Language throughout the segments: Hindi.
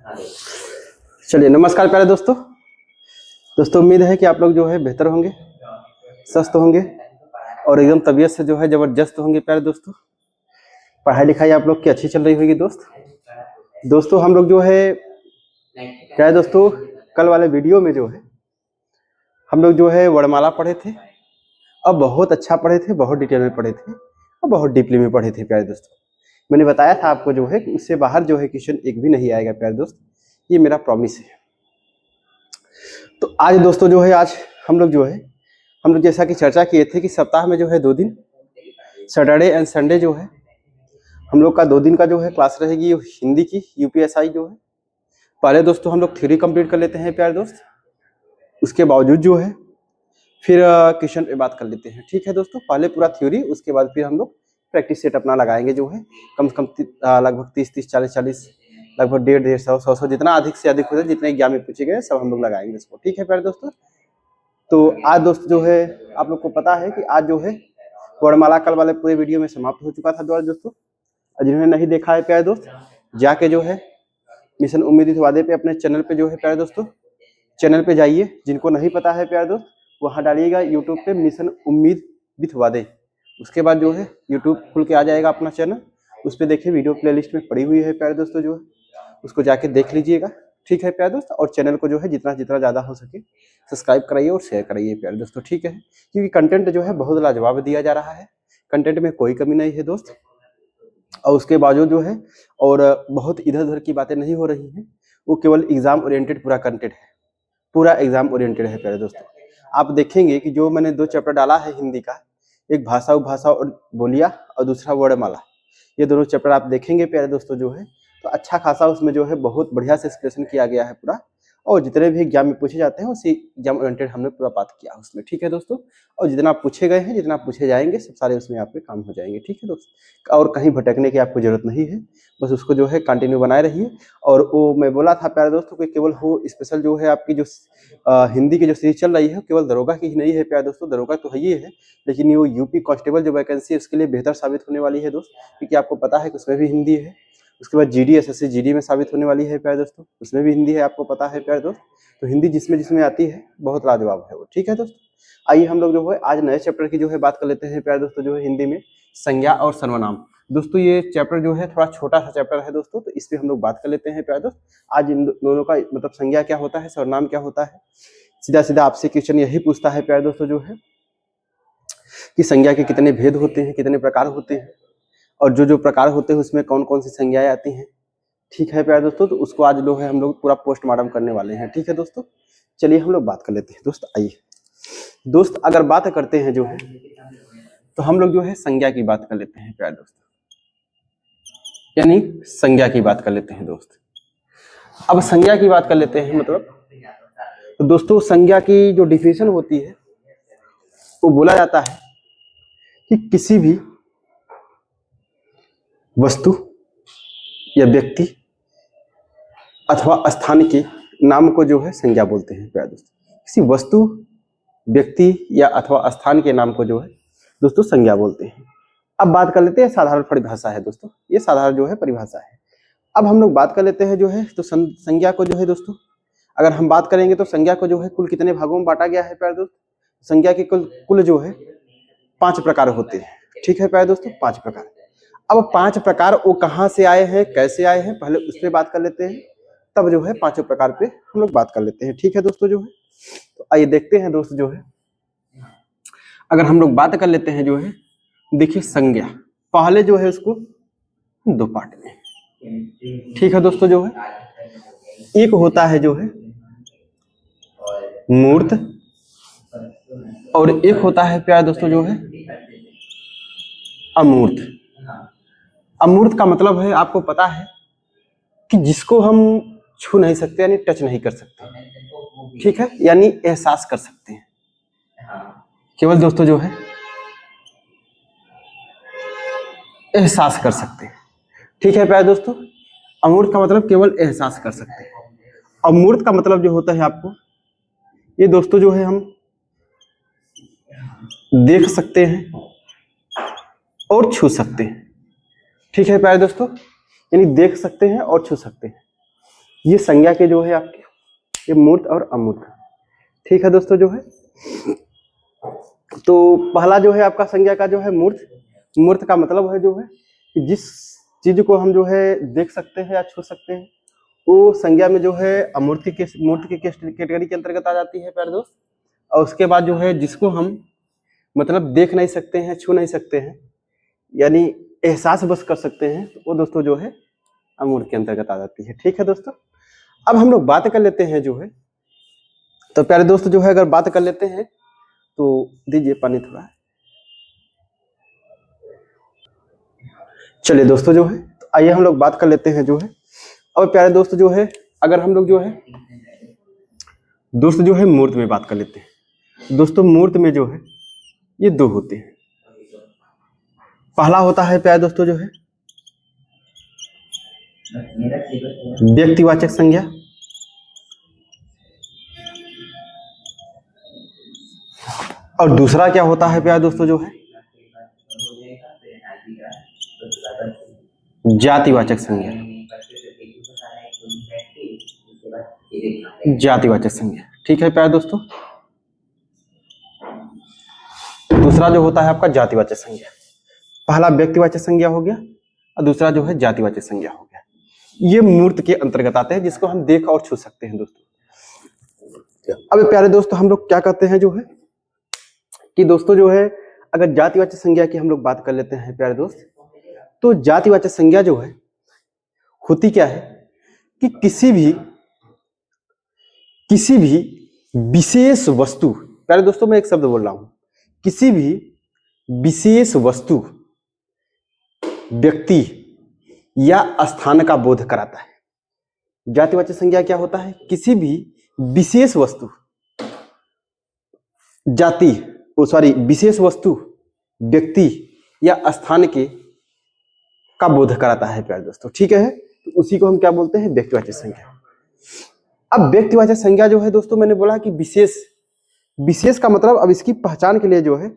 चलिए, नमस्कार प्यारे दोस्तों। उम्मीद है कि आप लोग जो है बेहतर होंगे, स्वस्थ होंगे और एकदम तबीयत से जो है जबरदस्त होंगे प्यारे दोस्तों। पढ़ाई लिखाई आप लोग की अच्छी चल रही होगी दोस्तों। हम लोग जो है क्या है दोस्तों, कल वाले वीडियो में जो है हम लोग जो है वर्णमाला पढ़े थे। अब बहुत अच्छा पढ़े थे, बहुत डिटेल में पढ़े थे और बहुत डीपली में पढ़े थे प्यारे दोस्तों। मैंने बताया था आपको जो है कि उससे बाहर जो है क्वेश्चन एक भी नहीं आएगा प्यारे दोस्त, ये मेरा प्रॉमिस है। तो आज दोस्तों जो है आज हम लोग जैसा कि चर्चा किए थे कि सप्ताह में जो है 2 दिन, सैटरडे एंड संडे जो है हम लोग का 2 दिन का जो है क्लास रहेगी हिंदी की यूपीएसआई जो है। पहले दोस्तों हम लोग थ्योरी कंप्लीट कर लेते हैं प्यारे दोस्त, उसके बावजूद जो है फिर क्वेश्चन पे बात कर लेते हैं। ठीक है दोस्तों, पहले पूरा थ्योरी, उसके बाद फिर हम लोग प्रैक्टिस सेट अपना लगाएंगे जो है कम से कम लगभग 30-30, 40-40, लगभग 150, 100 जितना अधिक से अधिक हो जाए, जितने एग्जाम में पूछे गए सब हम लोग लगाएंगे इसको। ठीक है प्यारे दोस्तों। तो आज दोस्त जो है आप लोग को पता है कि आज जो है वर्णमाला कल वाले पूरे वीडियो में समाप्त हो चुका था दोस्तों। जिन्होंने नहीं देखा है प्यारे दोस्त, जाके जो है मिशन उम्मीद विथ वादे पे अपने चैनल पे जो है प्यारे दोस्तों, चैनल पे जाइए। जिनको नहीं पता है प्यारे दोस्त, वहाँ डालिएगा यूट्यूब पे मिशन उम्मीद विथ वादे। उसके बाद जो है यूट्यूब खुल के आ जाएगा अपना चैनल, उस पर देखिए वीडियो प्लेलिस्ट में पड़ी हुई है प्यारे दोस्तों, जो है उसको जाके देख लीजिएगा। ठीक है प्यारे दोस्त, और चैनल को जो है जितना जितना ज़्यादा हो सके सब्सक्राइब कराइए और शेयर कराइए प्यारे दोस्तों। ठीक है, क्योंकि कंटेंट जो है बहुत लाजवाब दिया जा रहा है, कंटेंट में कोई कमी नहीं है दोस्त। और उसके बावजूद जो है और बहुत इधर उधर की बातें नहीं हो रही हैं, वो केवल एग्जाम ओरिएंटेड पूरा कंटेंट है, पूरा एग्जाम ओरिएंटेड है प्यारे दोस्तों। आप देखेंगे कि जो मैंने 2 चैप्टर डाला है हिंदी का, एक भाषा उपभाषा और बोलिया और दूसरा वर्णमाला, ये दोनों चैप्टर आप देखेंगे प्यारे दोस्तों जो है तो अच्छा खासा उसमें जो है बहुत बढ़िया से एक्सप्लेनेशन किया गया है पूरा, और जितने भी एग्जाम में पूछे जाते हैं उसी एग्जाम ओरिएंटेड हमने पूरा बात किया उसमें। ठीक है दोस्तों, और जितना पूछे गए हैं, जितना पूछे जाएंगे, सब सारे उसमें आपके काम हो जाएंगे। ठीक है दोस्त, और कहीं भटकने की आपको जरूरत नहीं है, बस उसको जो है कंटिन्यू बनाए रहिए। और वो मैं बोला था प्यारे दोस्तों कि केवल हो स्पेशल जो है आपकी जो हिंदी की जो सीरीज चल रही है केवल दरोगा की ही नहीं है प्यारे दोस्तों, दरोगा तो है ही है, लेकिन ये वो यूपी कांस्टेबल जो वैकेंसी है उसके लिए बेहतर साबित होने वाली है दोस्त, क्योंकि आपको पता है कि उसमें भी हिंदी है। उसके बाद जीडी एसएससी जीडी में साबित होने वाली है प्यारे दोस्तों, उसमें भी हिंदी है, आपको पता है प्यारे दोस्त। तो हिंदी जिसमें जिसमें आती है बहुत लाजवाब है वो। ठीक है दोस्त, आइए हम लोग जो है आज नए चैप्टर की जो है बात कर लेते हैं प्यारे दोस्तों, जो है हिंदी में संज्ञा और सर्वनाम। दोस्तों ये चैप्टर जो है थोड़ा छोटा सा चैप्टर है दोस्तों, तो इस पे हम लोग बात कर लेते हैं प्यारे दोस्त। आज इन दोनों का मतलब संज्ञा क्या होता है, सर्वनाम क्या होता है, सीधा सीधा आपसे क्वेश्चन यही पूछता है प्यारे दोस्तों जो है कि संज्ञा के कितने भेद होते हैं, कितने प्रकार होते हैं, और जो जो प्रकार होते हैं उसमें कौन कौन सी संज्ञाएं आती हैं। ठीक है प्यारे दोस्तों, तो उसको आज जो है हम लोग पूरा पोस्टमार्टम करने वाले हैं। ठीक है दोस्तों, चलिए हम लोग बात कर लेते हैं दोस्त। आइए दोस्त, अगर बात करते हैं जो है तो हम लोग जो है संज्ञा की बात कर लेते हैं प्यारे दोस्त, यानी संज्ञा की बात कर लेते हैं दोस्त। अब संज्ञा की बात कर लेते हैं, मतलब तो दोस्तों संज्ञा की जो डिफिनेशन होती है वो बोला जाता है कि किसी भी वस्तु या व्यक्ति अथवा स्थान के नाम को जो है संज्ञा बोलते हैं प्यारे दोस्तों। किसी वस्तु, व्यक्ति या अथवा स्थान के नाम को जो है दोस्तों संज्ञा बोलते हैं। अब बात कर लेते हैं, साधारण परिभाषा है दोस्तों, ये साधारण जो है परिभाषा है। अब हम लोग बात कर लेते हैं जो है तो संज्ञा को जो है दोस्तों, अगर हम बात करेंगे तो संज्ञा को जो है कुल कितने भागों में बांटा गया है प्यारे दोस्त। संज्ञा के कुल जो है 5 प्रकार होते हैं। ठीक है प्यारे दोस्तों, 5 प्रकार। अब 5 प्रकार वो कहाँ से आए हैं, कैसे आए हैं, पहले उस पर बात कर लेते हैं, तब जो है 5 प्रकार पे हम लोग बात कर लेते हैं। ठीक है दोस्तों जो है, तो आइए देखते हैं दोस्त जो है, अगर हम लोग बात कर लेते हैं जो है, देखिए संज्ञा पहले जो है उसको 2 पार्ट में। ठीक है दोस्तों जो है, एक होता है जो है मूर्त और एक होता है प्यारे दोस्तों जो है अमूर्त। अमूर्त का मतलब है, आपको पता है कि जिसको हम छू नहीं सकते, यानी टच नहीं कर सकते। ठीक है, यानी एहसास कर सकते हैं केवल दोस्तों जो है एहसास कर सकते हैं। ठीक है प्यारे दोस्तों, अमूर्त का मतलब केवल एहसास कर सकते हैं। अमूर्त का मतलब जो होता है आपको, ये दोस्तों जो है हम देख सकते हैं और छू सकते हैं। ठीक है प्यारे दोस्तों, यानी देख सकते हैं और छू सकते हैं। ये संज्ञा के जो है आपके ये मूर्त और अमूर्त। ठीक है दोस्तों जो है, तो पहला जो है आपका संज्ञा का जो है मूर्त। मूर्त का मतलब है जो है कि जिस चीज को हम जो है देख सकते हैं या छू सकते हैं वो संज्ञा में जो है अमूर्ति के मूर्त की कैटेगरी के अंतर्गत आ जाती है प्यारे दोस्त। और उसके बाद जो है जिसको हम मतलब देख नहीं सकते हैं, छू नहीं सकते हैं, यानी एहसास बस कर सकते हैं, तो वो दोस्तों जो है अमूर्त के अंतर्गत आ जाती है। ठीक है दोस्तों, अब हम लोग बात कर लेते हैं जो है, तो प्यारे दोस्त जो है अगर बात कर लेते हैं तो दीजिए पानी थोड़ा। चलिए दोस्तों जो है, तो आइए हम लोग बात कर लेते हैं जो है। अब प्यारे दोस्त जो है अगर हम लोग जो है दोस्त जो है मूर्त में बात कर लेते हैं। दोस्तों मूर्त में जो है ये दो होते हैं। पहला होता है प्यारे दोस्तों जो है व्यक्तिवाचक संज्ञा, और दूसरा क्या होता है प्यारे दोस्तों जो है जातिवाचक संज्ञा। जातिवाचक संज्ञा, ठीक है प्यारे दोस्तों। दूसरा जो होता है आपका जातिवाचक संज्ञा। पहला व्यक्तिवाचक संज्ञा हो गया और दूसरा जो है जातिवाचक संज्ञा हो गया। ये मूर्त के अंतर्गत आते हैं जिसको हम देख और छू सकते हैं दोस्तों। अब प्यारे दोस्तों हम लोग क्या करते हैं जो है कि दोस्तों जो है अगर जातिवाचक संज्ञा की हम लोग बात कर लेते हैं प्यारे दोस्त, तो जातिवाचक संज्ञा जो है होती क्या है कि किसी भी विशेष वस्तु, प्यारे दोस्तों मैं एक शब्द बोल रहा हूं, किसी भी विशेष वस्तु, व्यक्ति या स्थान का बोध कराता है। जातिवाचक संज्ञा क्या होता है? किसी भी विशेष वस्तु, विशेष वस्तु, व्यक्ति या स्थान का बोध कराता है प्यारे दोस्तों। ठीक है, तो उसी को हम क्या बोलते हैं? व्यक्तिवाचक संज्ञा। अब व्यक्तिवाचक संज्ञा जो है दोस्तों मैंने बोला कि विशेष का मतलब, अब इसकी पहचान के लिए जो है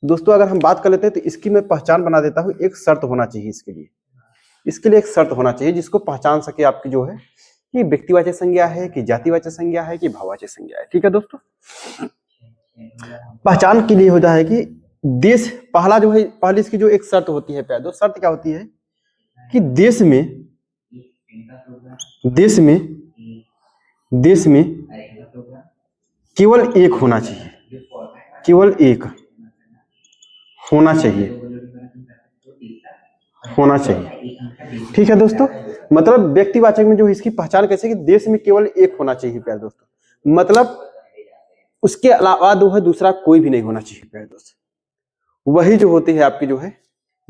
दोस्तों अगर हम बात कर लेते हैं तो इसकी मैं पहचान बना देता हूं। एक शर्त होना चाहिए इसके लिए एक शर्त होना चाहिए जिसको पहचान सके आपकी जो है कि व्यक्तिवाचक संज्ञा है कि जातिवाचक संज्ञा है कि भाववाचक संज्ञा है। ठीक है दोस्तों, पहचान के लिए होता है कि देश, पहला जो है पहले इसकी जो एक शर्त होती है प्यारे दोस्त, शर्त क्या होती है कि देश में केवल एक होना चाहिए, केवल एक होना चाहिए। ठीक है दोस्तों, मतलब व्यक्तिवाचक में जो इसकी पहचान कैसे कि देश में केवल एक होना चाहिए प्यारे दोस्तों, मतलब उसके अलावा जो है दूसरा कोई भी नहीं होना चाहिए प्यारे दोस्त। वही जो होती है आपकी जो है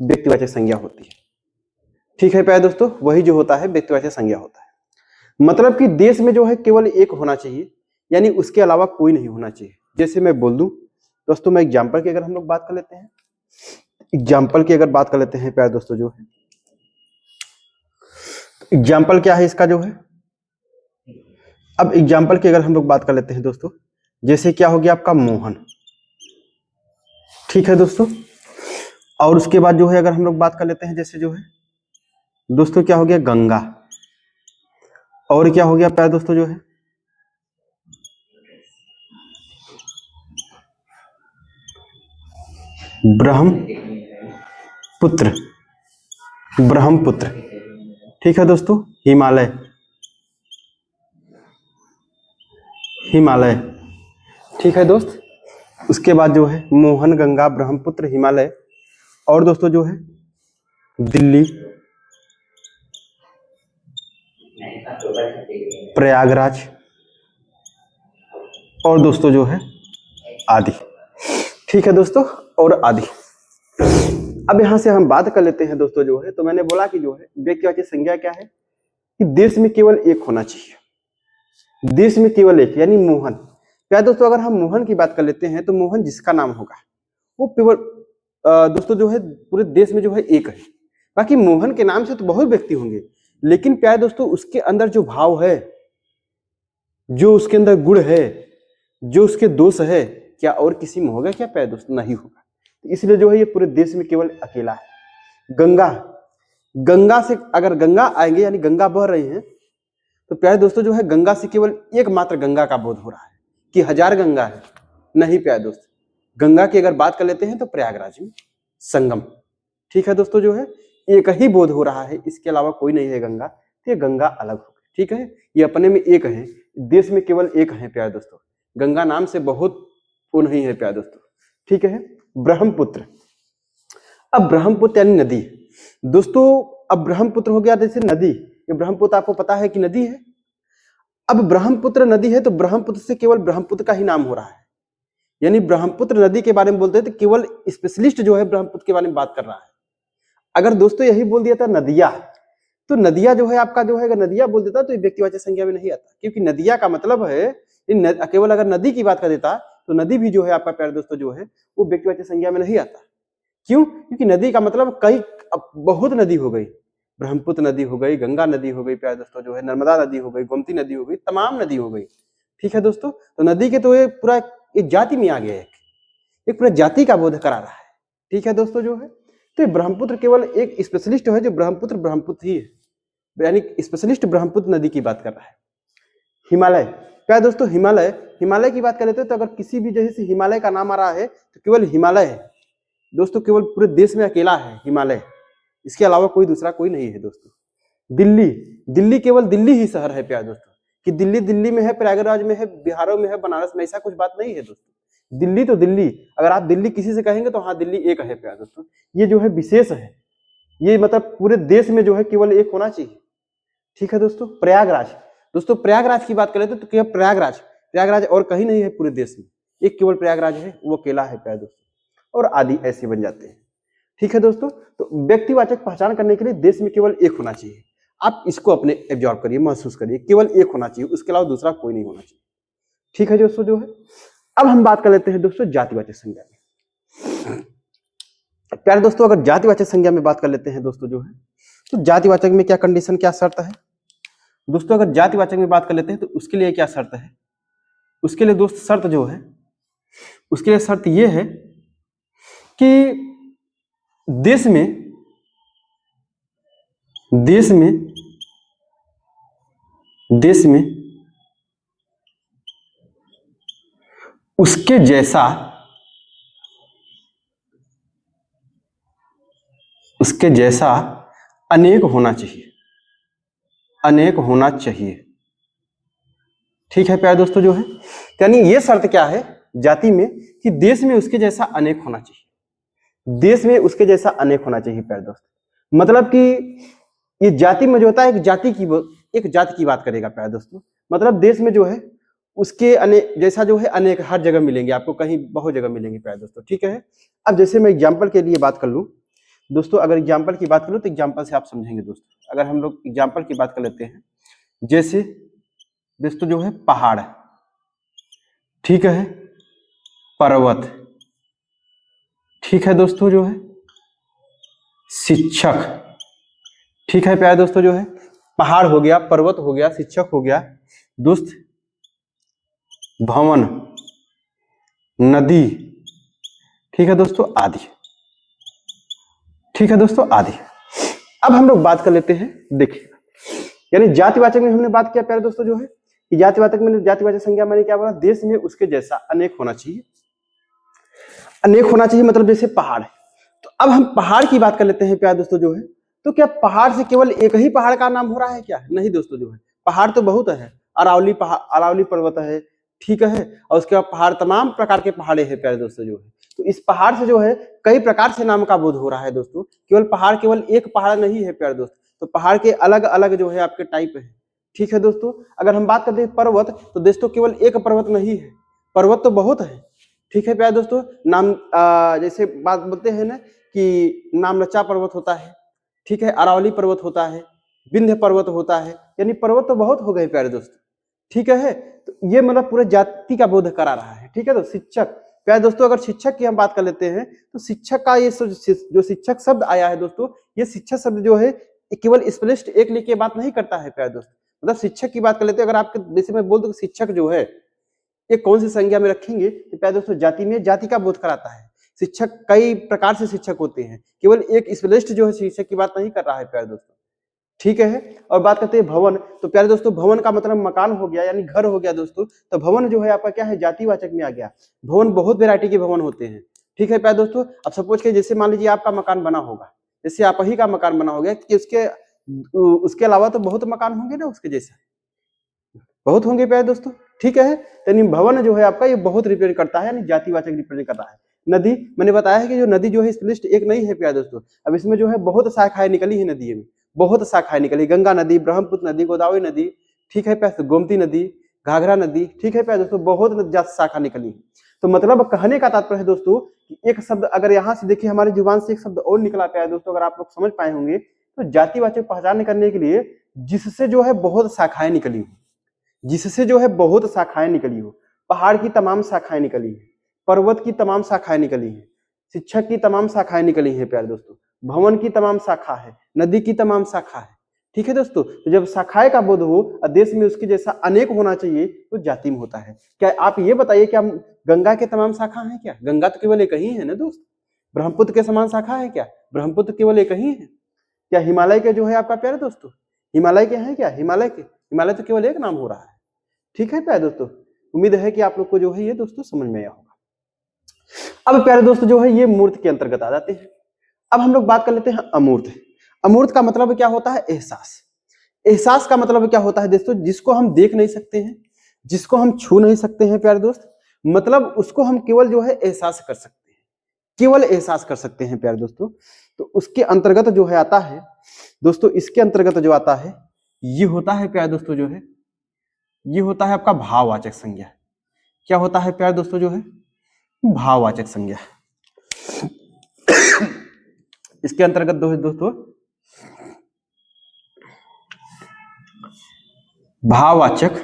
व्यक्तिवाचक संज्ञा होती है। ठीक है प्यारे दोस्तों, वही जो होता है व्यक्तिवाचक संज्ञा होता है। मतलब कि देश में जो है केवल एक होना चाहिए, यानी उसके अलावा कोई नहीं होना चाहिए। जैसे मैं बोल दूं दोस्तों, मैं एग्जाम्पल की अगर हम लोग बात कर लेते हैं, प्यारे दोस्तों जो है एग्जाम्पल क्या है इसका जो है, अब एग्जाम्पल की अगर हम लोग बात कर लेते हैं दोस्तों, जैसे क्या हो गया आपका मोहन। ठीक है दोस्तों, और उसके बाद जो है अगर हम लोग बात कर लेते हैं जैसे जो है दोस्तों क्या हो गया गंगा, और क्या हो गया प्यारे दोस्तों जो है ब्रह्मपुत्र। ठीक है दोस्तों, हिमालय। ठीक है दोस्त, उसके बाद जो है मोहन, गंगा, ब्रह्मपुत्र, हिमालय, और दोस्तों जो है दिल्ली, प्रयागराज, और दोस्तों जो है आदि। ठीक है दोस्तों, और आदि। अब यहां से हम बात कर लेते हैं दोस्तों जो है, तो मैंने बोला कि जो है व्यक्तिवाचक संज्ञा क्या है कि देश में केवल एक होना चाहिए, देश में केवल एक, यानी मोहन। क्या दोस्तों अगर हम मोहन की बात कर लेते हैं तो मोहन जिसका नाम होगा वो केवल दोस्तों जो है पूरे देश में जो है एक है। बाकी मोहन के नाम से तो बहुत व्यक्ति होंगे, लेकिन प्यारे दोस्तों उसके अंदर जो भाव है, जो उसके अंदर गुण है, जो उसके दोष है, क्या और किसी में होगा क्या प्यारे दोस्तों? नहीं होगा। इसलिए जो है ये पूरे देश में केवल अकेला है। गंगा से अगर गंगा आएंगे, यानी गंगा बह रही है, तो प्यारे दोस्तों जो है गंगा से केवल एकमात्र गंगा का बोध हो रहा है कि हजार गंगा है, नहीं प्यारे दोस्त। गंगा की अगर बात कर लेते हैं तो प्रयागराज में संगम, ठीक है दोस्तों जो है एक ही बोध हो रहा है, इसके अलावा कोई नहीं है गंगा, तो ये गंगा अलग हो गई, ठीक है। ये अपने में एक है, देश में केवल एक है प्यारे दोस्तों, गंगा नाम से बहुत वो नहीं है प्यारे दोस्तों, ठीक है। ब्रह्मपुत्र, अब ब्रह्मपुत्र यानी नदी दोस्तों, अब ब्रह्मपुत्र हो गया जैसे नदी, ये ब्रह्मपुत्र आपको पता है कि नदी है। अब ब्रह्मपुत्र नदी है तो ब्रह्मपुत्र से केवल ब्रह्मपुत्र का ही नाम हो रहा है, यानी ब्रह्मपुत्र नदी के बारे में बोलते हैं तो केवल स्पेशलिस्ट जो है ब्रह्मपुत्र के बारे में बात कर रहा है। अगर दोस्तों यही बोल दिया था नदिया, तो नदिया जो है आपका जो है अगर नदिया बोल देता तो ये व्यक्तिवाचक संज्ञा में नहीं आता, क्योंकि नदिया का मतलब है केवल अगर नदी की बात कर देता तो नदी भी जो है आपका प्यारे दोस्तों जो है वो व्यक्तिवाचक संज्ञा में नहीं आता। क्यों? क्योंकि नदी का मतलब कई बहुत नदी हो गई, ब्रह्मपुत्र नदी हो गई, गंगा नदी हो गई प्यारे दोस्तों जो है, नर्मदा नदी हो गई, गोमती नदी हो गई, तमाम नदी हो गई, ठीक है दोस्तों। तो नदी के तो ये पूरा एक जाति में आ गया, एक पूरा जाति का बोध करा रहा है, ठीक है दोस्तों जो है। तो ब्रह्मपुत्र केवल एक स्पेशलिस्ट है जो ब्रह्मपुत्र ही है, यानी स्पेशलिस्ट ब्रह्मपुत्र नदी की बात कर रहा है। हिमालय, प्यारे दोस्तों हिमालय की बात कर लेते हैं तो अगर किसी भी जगह से हिमालय का नाम आ रहा है तो केवल हिमालय है दोस्तों, केवल पूरे देश में अकेला है हिमालय, इसके अलावा कोई दूसरा कोई नहीं है दोस्तों। दिल्ली केवल दिल्ली ही शहर है प्यारे दोस्तों, कि दिल्ली में है, प्रयागराज में है, बिहारों में है, बनारस में, ऐसा कुछ बात नहीं है दोस्तों। दिल्ली तो दिल्ली, अगर आप दिल्ली किसी से कहेंगे तो हाँ दिल्ली एक है प्यारे दोस्तों, ये जो है विशेष है, ये मतलब पूरे देश में जो है केवल एक होना चाहिए, ठीक है दोस्तों। प्रयागराज, दोस्तों प्रयागराज की बात करें तो केवल प्रयागराज और कहीं नहीं है पूरे देश में, एक केवल प्रयागराज है, वो अकेला है प्यारे दोस्तों, और आदि ऐसे बन जाते हैं, ठीक है दोस्तों। तो व्यक्तिवाचक पहचान करने के लिए देश में केवल एक होना चाहिए, आप इसको अपने एब्जॉर्व करिए, महसूस करिए, केवल एक होना चाहिए, उसके अलावा दूसरा कोई नहीं होना चाहिए, ठीक है दोस्तों जो है। अब हम बात कर लेते हैं दोस्तों जातिवाचक संज्ञा में। प्यारे दोस्तों अगर जातिवाचक संज्ञा में बात कर लेते हैं दोस्तों जो है, तो जातिवाचक में क्या कंडीशन, क्या शर्त है दोस्तों। अगर जातिवाचक में बात कर लेते हैं तो उसके लिए क्या शर्त है, उसके लिए दोस्त शर्त जो है, उसके लिए शर्त यह है कि देश में उसके जैसा अनेक होना चाहिए, ठीक है प्यारे दोस्तों जो है। यानी ये शर्त क्या है जाति में, कि देश में उसके जैसा अनेक होना चाहिए, देश में उसके जैसा अनेक होना चाहिए प्यारे दोस्त। मतलब कि ये जाति में जो होता है एक जाति की बात करेगा प्यारे दोस्तों, मतलब देश में जो है उसके अनेक जैसा जो है अनेक हर जगह मिलेंगे आपको, कहीं बहुत जगह मिलेंगे प्यारे दोस्तों, ठीक है। अब जैसे मैं एग्जाम्पल के लिए बात कर लूं दोस्तों, अगर एग्जाम्पल की बात करूं तो एग्जाम्पल से आप समझेंगे दोस्तों। अगर हम लोग एग्जाम्पल की बात कर लेते हैं, जैसे दोस्तों जो है पहाड़, ठीक है, पर्वत, ठीक है दोस्तों जो है, शिक्षक, ठीक है प्यारे दोस्तों जो है, पहाड़ हो गया, पर्वत हो गया, शिक्षक हो गया दोस्त, भवन, नदी, ठीक है दोस्तों आदि, ठीक है दोस्तों आदि। अब हम लोग बात कर लेते हैं, देखिए यानी जातिवाचक में हमने बात किया प्यारे दोस्तों जो है, कि जातिवाचक संज्ञा मैंने क्या बोला, देश में उसके जैसा अनेक होना चाहिए, अनेक होना चाहिए मतलब जैसे पहाड़ है। तो अब हम पहाड़ की बात कर लेते हैं प्यारे दोस्तों जो है, तो क्या पहाड़ से केवल एक ही पहाड़ का नाम हो रहा है क्या? नहीं दोस्तों जो है, पहाड़ तो बहुत है, अरावली पर्वत है, ठीक है, और उसके बाद पहाड़ तमाम प्रकार के पहाड़े हैं प्यारे दोस्तों जो है। तो इस पहाड़ से जो है कई प्रकार से नाम का बोध हो रहा है दोस्तों, केवल पहाड़ केवल एक पहाड़ नहीं है प्यारे दोस्त, तो पहाड़ के अलग अलग जो है आपके टाइप है, ठीक है दोस्तों। अगर हम बात करते हैं पर्वत, तो दोस्तों केवल एक पर्वत नहीं है, पर्वत तो बहुत है, ठीक है प्यारे दोस्तों। नाम जैसे बात बोलते हैं ना कि नामलचा पर्वत होता है, ठीक है, अरावली पर्वत होता है, विंध्य पर्वत होता है, यानी पर्वत तो बहुत हो गए प्यारे दोस्त, ठीक है। तो ये मतलब पूरे जाति का बोध करा रहा है, ठीक है। तो शिक्षक, प्यारे दोस्तों अगर शिक्षक की हम बात कर लेते हैं, तो शिक्षक का ये जो शिक्षक शब्द आया है दोस्तों, ये शिक्षक शब्द जो है केवल स्पेलिस्ट एक लिख के बात नहीं करता है प्यारे दोस्त, मतलब शिक्षक की बात कर लेते हैं। अगर आपके जैसे मैं बोल दूं शिक्षक जो है ये कौन सी संज्ञा में रखेंगे, तो प्यारे दोस्तों जाति में जाति का बोध कराता है। शिक्षक कई प्रकार से शिक्षक होते हैं, केवल एक स्पेलिस्ट जो है शिक्षक की बात नहीं कर रहा है प्यारे दोस्तों, ठीक है। और बात करते हैं भवन, तो प्यारे दोस्तों भवन का मतलब मकान हो गया यानी घर हो गया दोस्तों। तो भवन जो है आपका क्या है, जातिवाचक में आ गया। भवन बहुत वेरायटी के भवन होते हैं, ठीक है प्यारे दोस्तों। अब सपोज के जैसे मान लीजिए आपका मकान बना होगा, जैसे आप ही का मकान बना हो गया कि उसके अलावा तो बहुत मकान होंगे ना उसके जैसा, बहुत होंगे प्यारे दोस्तों, ठीक है। यानी भवन जो है आपका ये बहुत रिप्रेजेंट करता है, यानी जातिवाचक रिप्रेजेंट करता है। नदी, मैंने बताया है कि जो नदी जो है इस लिस्ट एक नहीं है प्यारे दोस्तों, अब इसमें जो है बहुत शाखाएं निकली है नदी में, बहुत शाखाएं निकली, गंगा नदी, ब्रह्मपुत्र नदी, गोदावरी नदी, ठीक है प्यारे, गोमती नदी, घाघरा नदी, ठीक है प्यारे दोस्तों, बहुत शाखा निकली। तो मतलब कहने का तात्पर्य है दोस्तों कि एक शब्द अगर यहाँ से देखिए हमारी जुबान से एक शब्द और निकला प्यारे दोस्तों, अगर आप लोग समझ पाए होंगे, तो जातिवाचक पहचान करने के लिए जिससे जो है बहुत शाखाएं निकली हो, जिससे जो है बहुत शाखाएं निकली हो, पहाड़ की तमाम शाखाएं निकली है, पर्वत की तमाम शाखाएं निकली है, शिक्षक की तमाम शाखाएं निकली हैं प्यारे दोस्तों, भवन की तमाम शाखा है, नदी की तमाम शाखा है, ठीक है दोस्तों। तो जब शाखाएं का बोध हो और देश में उसके जैसा अनेक होना चाहिए तो जाति में होता है। क्या आप ये बताइए क्या गंगा के तमाम शाखा है क्या? गंगा तो केवल एक ही है ना दोस्त। ब्रह्मपुत्र के समान शाखा है क्या? ब्रह्मपुत्र केवल एक ही है क्या? हिमालय के जो है आपका प्यारे दोस्तों, हिमालय के हैं क्या? हिमालय तो केवल एक नाम हो रहा है, ठीक है प्यारे दोस्तों। उम्मीद है कि आप लोग को जो है ये दोस्तों समझ में आया होगा। अब प्यारे दोस्तों जो है ये मूर्त के अंतर्गत आ जाते हैं। अब हम लोग बात कर लेते हैं अमूर्त। अमूर्त का मतलब क्या होता है? एहसास। एहसास का मतलब क्या होता है दोस्तों? जिसको हम देख नहीं सकते हैं, जिसको हम छू नहीं सकते हैं प्यारे दोस्त, मतलब उसको हम केवल जो है एहसास कर सकते हैं, केवल एहसास कर सकते हैं प्यारे दोस्तों। तो उसके अंतर्गत जो है आता है दोस्तों, इसके अंतर्गत जो आता है ये होता है प्यारे दोस्तों जो है, ये होता है आपका भाववाचक संज्ञा। क्या होता है प्यारे दोस्तों जो है? भाववाचक संज्ञा। इसके अंतर्गत दोस्तों भाववाचक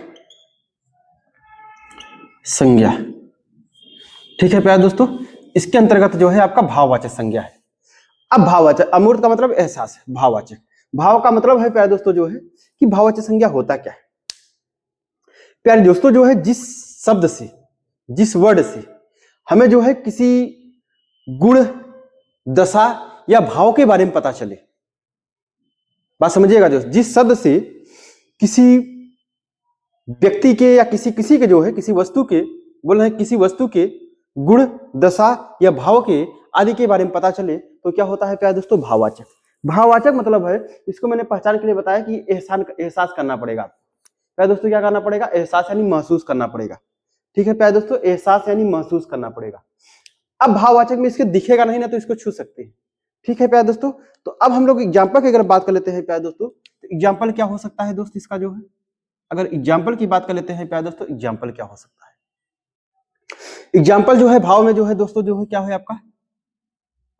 संज्ञा, ठीक है प्यारे दोस्तों, इसके अंतर्गत जो है आपका भाववाचक संज्ञा है। अब भाववाचक, अमूर्त का मतलब एहसास है, भाववाचक, भाव का मतलब है प्यारे दोस्तों जो है कि भाववाचक संज्ञा होता क्या है प्यारे दोस्तों जो है, जिस शब्द से, जिस वर्ड से हमें जो है किसी गुण, दशा या भाव के बारे में पता चले, बात समझिएगा दोस्त, जिस शब्द से किसी व्यक्ति के या किसी के जो है किसी वस्तु के, बोल रहे हैं किसी वस्तु के गुण, दशा या भाव के आदि के बारे में पता चले तो क्या होता है प्यारे दोस्तों? भाववाचक। भाववाचक मतलब है, इसको मैंने पहचान के लिए बताया कि एहसास करना पड़ेगा प्यारे दोस्तों। क्या करना पड़ेगा? एहसास यानी महसूस करना पड़ेगा, ठीक है प्यारे दोस्तों, एहसास यानी महसूस करना पड़ेगा। अब भाववाचक में इसके दिखेगा नहीं ना, तो इसको छू सकते हैं, ठीक है प्यारे दोस्तों। तो अब हम लोग एग्जाम्पल की अगर बात कर लेते हैं प्यारे दोस्तों, तो एग्जाम्पल क्या हो सकता है दोस्त इसका जो है, अगर एग्जाम्पल की बात कर लेते हैं प्यारे दोस्तों, एग्जाम्पल क्या हो सकता है? एग्जाम्पल जो है भाव में जो है दोस्तों जो है क्या है आपका,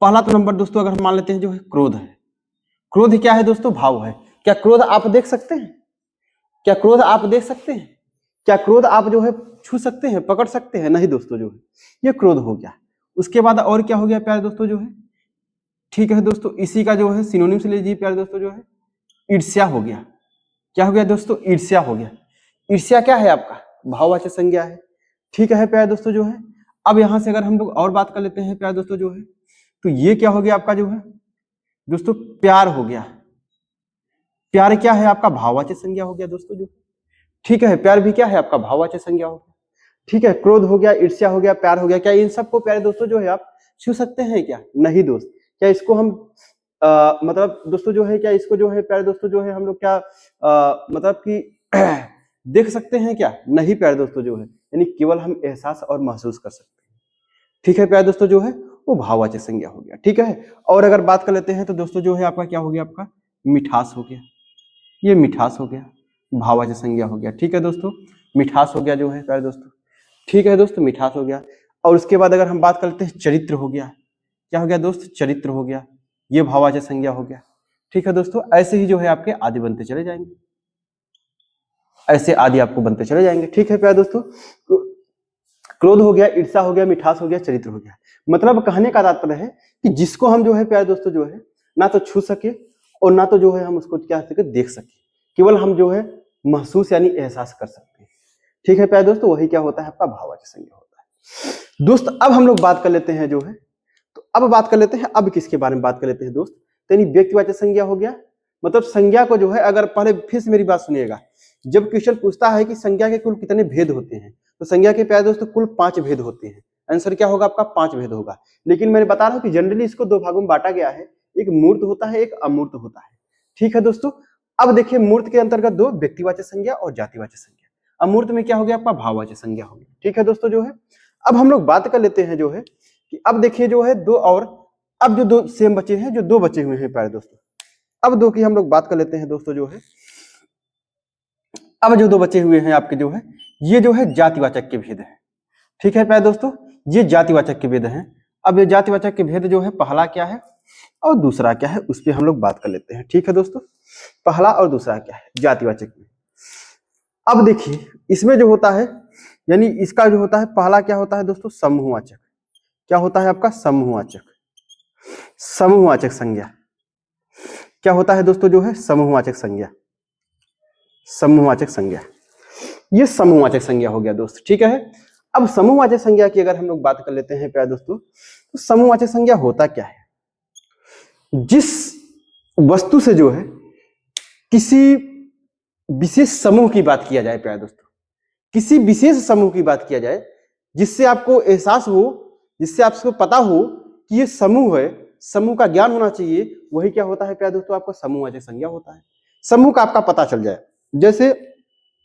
पहला तो नंबर दोस्तों अगर हम मान लेते हैं जो है क्रोध है। क्रोध क्या है दोस्तों? भाव है। क्या क्रोध आप देख सकते हैं? क्या क्रोध आप देख सकते हैं? क्या क्रोध आप जो है छू सकते हैं, पकड़ सकते हैं? नहीं दोस्तों जो है ये क्रोध हो गया। उसके बाद और क्या हो गया प्यारे दोस्तों जो है, ठीक है दोस्तों, इसी का जो है सिनोनिम से लीजिए प्यारे दोस्तों जो है ईर्ष्या हो गया। क्या हो गया दोस्तों? ईर्ष्या हो गया। ईर्ष्या क्या है आपका? भाववाचक संज्ञा है, ठीक है प्यारे दोस्तों जो है। अब यहां से अगर हम लोग और बात कर लेते हैं प्यारे दोस्तों जो है, तो ये क्या हो गया आपका जो है दोस्तों? प्यार हो गया। प्यार क्या है आपका? भाववाचक संज्ञा हो गया दोस्तों जो, ठीक है, प्यार भी क्या है आपका? भाववाचक संज्ञा हो गया, ठीक है। क्रोध हो गया, ईर्ष्या हो गया, प्यार हो गया। क्या इन सबको प्यारे दोस्तों जो है आप छू सकते हैं क्या? नहीं दोस्त। क्या इसको हम मतलब दोस्तों जो है, क्या इसको जो है प्यारे दोस्तों जो है हम लोग क्या मतलब कि देख सकते हैं क्या? नहीं प्यारे दोस्तों जो है, यानी केवल हम एहसास और महसूस कर सकते हैं, ठीक है प्यारे दोस्तों जो है वो भाववाचक संज्ञा हो गया, ठीक है। और अगर बात कर लेते हैं तो दोस्तों जो है आपका क्या हो गया? आपका मिठास हो गया, ये मिठास हो गया, भाववाचक संज्ञा हो गया, ठीक है दोस्तों, मिठास हो गया जो है प्यारे दोस्तों, ठीक है दोस्तों, मिठास हो गया। और उसके बाद अगर हम बात करते हैं चरित्र हो गया, क्या हो गया दोस्त? चरित्र हो गया, ये भाववाचक संज्ञा हो गया, ठीक है दोस्तों। ऐसे ही जो है आपके आदि बनते चले जाएंगे, ऐसे आदि आपको बनते चले जाएंगे, ठीक है प्यारे दोस्तों। क्रोध हो गया, ईर्ष्या हो गया, मिठास हो गया, चरित्र हो गया। मतलब कहने का तात्पर्य है कि जिसको हम जो है प्यारे दोस्तों जो है ना तो छू सके और ना तो जो है हम उसको क्या सके देख सके, केवल हम जो है महसूस यानी एहसास कर सकते हैं, ठीक है प्यारे दोस्तों। वही क्या होता है आपका? भाववाचक संज्ञा होता है दोस्त। अब हम लोग बात कर लेते हैं जो है, तो अब बात कर लेते हैं, अब किसके बारे में बात कर लेते हैं दोस्त? तो यानी व्यक्तिवाचक संज्ञा हो गया, मतलब संज्ञा को जो है, अगर पहले फिर से मेरी बात सुनिएगा, जब क्वेश्चन पूछता है कि संज्ञा के कुल कितने भेद होते हैं, तो संज्ञा के प्यारे दोस्तों कुल 5 भेद होते हैं। आंसर क्या होगा आपका? 5 भेद होगा। लेकिन मैंने बता रहा हूं कि जनरली इसको 2 भागों में बांटा गया है, एक मूर्त होता है, एक अमूर्त होता है। ठीक है दोस्तों। अब देखिए, मूर्त के अंतर्गत 2 व्यक्तिवाचक संज्ञा और जातिवाचक संज्ञा, अमूर्त में क्या हो गया आपका? भाववाचक संज्ञा हो गया। ठीक है दोस्तों जो है, अब हम लोग बात कर लेते हैं जो है कि अब देखिए जो है 2 और, अब जो 2 सेम बचे हैं, जो 2 बचे हुए हैं प्यारे दोस्तों, अब 2 की हम लोग बात कर लेते हैं दोस्तों जो है। अब जो 2 बचे हुए हैं आपके जो है, ये जो है जातिवाचक के भेद है। ठीक है प्यारे दोस्तों, ये जातिवाचक के भेद हैं। अब ये जातिवाचक के भेद जो है, पहला क्या है और दूसरा क्या है, उस पर हम लोग बात कर लेते हैं। ठीक है दोस्तों, पहला और दूसरा क्या है जातिवाचक में। अब देखिए, इसमें जो होता है, यानी इसका जो होता है, पहला क्या होता है दोस्तों? समूहवाचक। क्या होता है आपका? समूहवाचक। समूहवाचक संज्ञा क्या होता है दोस्तों जो है? समूहवाचक संज्ञा। समूहवाचक संज्ञा, ये समूहवाचक संज्ञा हो गया दोस्त। ठीक है। अब समूहवाचक संज्ञा की अगर हम लोग बात कर लेते हैं प्यारे दोस्तों, तो समूहवाचक संज्ञा होता क्या है? जिस वस्तु से जो है किसी विशेष समूह की बात किया जाए प्यारे दोस्तों, किसी विशेष समूह की बात किया जाए, जिससे आपको एहसास हो, जिससे आपको पता हो कि ये समूह है, समूह का ज्ञान होना चाहिए, वही क्या होता है प्यारे दोस्तों? आपका समूहवाचक संज्ञा होता है। समूह का आपका पता चल जाए। जैसे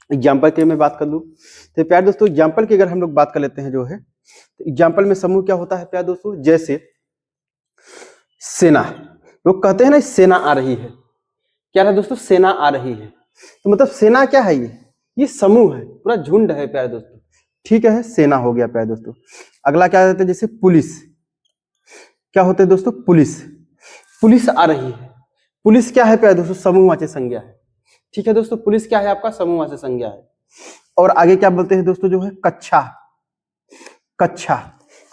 एग्जाम्पल की मैं बात कर लूं, तो प्यारे दोस्तों एग्जाम्पल की अगर हम लोग बात कर लेते हैं जो है, तो एग्जाम्पल में समूह क्या होता है प्यारे दोस्तों? जैसे सेना, लोग कहते हैं ना सेना आ रही है, क्या है दोस्तों? सेना आ रही है। तो मतलब सेना क्या है? ये समूह है, पूरा झुंड है प्यारे दोस्तों। ठीक है, सेना हो गया प्यारे दोस्तों। अगला क्या होता है? जैसे पुलिस, क्या होते हैं दोस्तों? पुलिस, पुलिस आ रही है। पुलिस क्या है प्यारे दोस्तों? समूहवाचक संज्ञा है। ठीक है दोस्तों, पुलिस क्या है आपका? समूहवाचक संज्ञा है। और आगे क्या बोलते हैं दोस्तों जो है? कक्षा। कक्षा,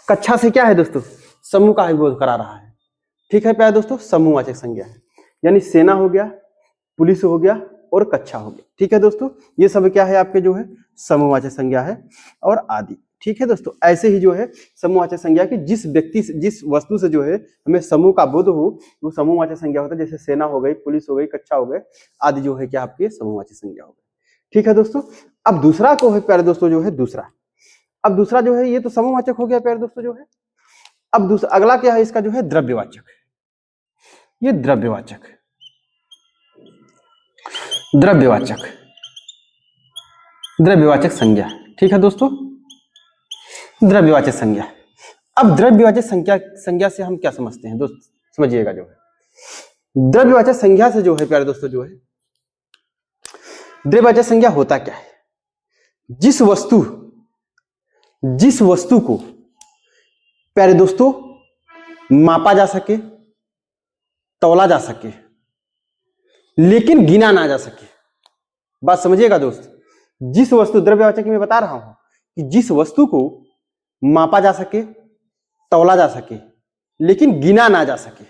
कक्षा से क्या है दोस्तों? समूह का विरोध करा रहा है। ठीक है प्यारे दोस्तों, समूहवाचक संज्ञा है। यानी सेना हो गया, पुलिस हो गया और कक्षा हो गया। ठीक है दोस्तों, ये सब क्या है आपके जो है? समूहवाचक संज्ञा है और आदि। ठीक है दोस्तों, ऐसे ही जो है समूहवाचक संज्ञा की जिस व्यक्ति से, जिस वस्तु से जो है हमें समूह का बोध हो, वो समूहवाचक संज्ञा होता है। जैसे सेना हो गई, पुलिस हो गई, कक्षा हो गए आदि, जो है क्या आपके? समूहवाचक संज्ञा हो गई। ठीक है दोस्तों। अब दूसरा को है प्यारे दोस्तों जो है दूसरा, अब दूसरा जो है, ये तो समूहवाचक हो गया प्यारे दोस्तों जो है। अब दूसरा अगला क्या है इसका जो है? द्रव्यवाचक। ये द्रव्यवाचक, द्रव्यवाचक, द्रव्यवाचक संज्ञा। ठीक है दोस्तों, द्रव्यवाचक संज्ञा। अब द्रव्यवाचक संज्ञा से हम क्या समझते हैं दोस्त? समझिएगा जो है द्रव्यवाचक संज्ञा से जो है प्यारे दोस्तों जो है, द्रव्यवाचक संज्ञा होता क्या है? जिस वस्तु को प्यारे दोस्तों मापा जा सके, तौला जा सके, लेकिन गिना ना जा सके। बात समझिएगा दोस्त, जिस वस्तु, द्रव्यवाचक में बता रहा हूं कि जिस वस्तु को मापा जा सके, तौला जा सके, लेकिन गिना ना जा सके,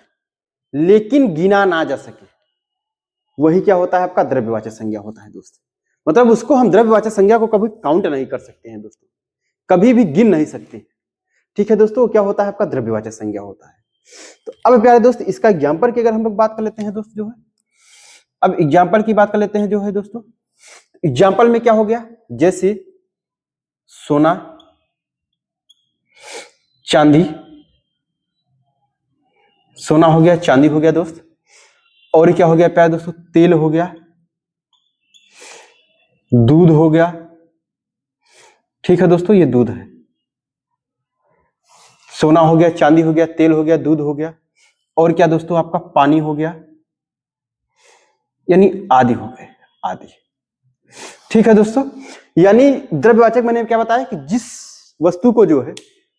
लेकिन गिना ना जा सके, वही क्या होता है आपका? द्रव्यवाचक संज्ञा होता है दोस्त। मतलब उसको हम द्रव्यवाचक संज्ञा को कभी काउंट नहीं कर सकते हैं दोस्तों, कभी भी गिन नहीं सकते। ठीक है दोस्तों, क्या होता है आपका? द्रव्यवाचक संज्ञा होता है। तो अब प्यारे दोस्त इसका एग्जाम्पल की अगर हम लोग बात कर लेते हैं दोस्त जो है, अब एग्जाम्पल की बात कर लेते हैं जो है दोस्तों। एग्जाम्पल में क्या हो गया? जैसे सोना, चांदी, सोना हो गया, चांदी हो गया दोस्त, और क्या हो गया प्यारे दोस्तों? तेल हो गया, दूध हो गया। ठीक है दोस्तों, ये दूध है। सोना हो गया, चांदी हो गया, तेल हो गया, दूध हो गया, और क्या दोस्तों? आपका पानी हो गया, यानी आदि हो गए, आदि। ठीक है दोस्तों, यानी द्रव्यवाचक मैंने क्या बताया कि जिस वस्तु को जो है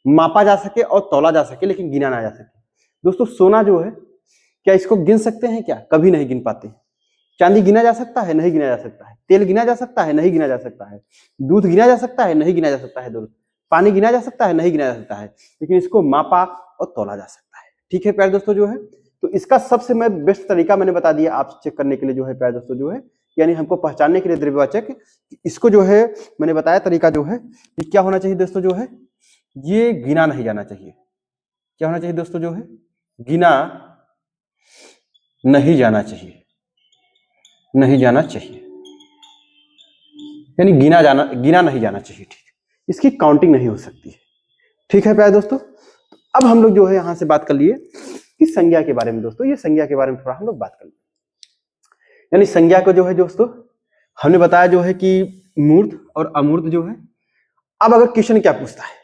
मापा जा सके और तौला जा सके, लेकिन गिना ना जा सके। दोस्तों सोना जो है, क्या इसको गिन सकते हैं? क्या कभी नहीं गिन पाते। चांदी गिना जा सकता है? नहीं गिना जा सकता है। तेल गिना जा सकता है? नहीं गिना जा सकता है। दूध गिना जा सकता है? नहीं गिना जा सकता है दोस्त। पानी गिना जा सकता है? नहीं गिना जा सकता है, लेकिन इसको मापा और तौला जा सकता है। ठीक है प्यारे दोस्तों जो है, तो इसका सबसे मैं बेस्ट तरीका मैंने बता दिया आप चेक करने के लिए जो है प्यारे दोस्तों जो है, यानी हमको पहचानने के लिए द्रव्यवाचक, इसको जो है मैंने बताया तरीका जो है कि क्या होना चाहिए दोस्तों जो है, ये गिना नहीं जाना चाहिए। क्या होना चाहिए दोस्तों जो है? गिना नहीं जाना चाहिए। नहीं जाना चाहिए, यानी गिना नहीं जाना चाहिए। ठीक है, इसकी काउंटिंग नहीं हो सकती है। ठीक है प्यारे दोस्तों, अब हम लोग जो है यहां से बात कर लिए कि संज्ञा के बारे में। दोस्तों ये संज्ञा के बारे में थोड़ा हम लोग बात कर लिए, यानी संज्ञा को जो है दोस्तों हमने बताया जो है कि मूर्त और अमूर्त जो है। अब अगर क्वेश्चन क्या पूछता है,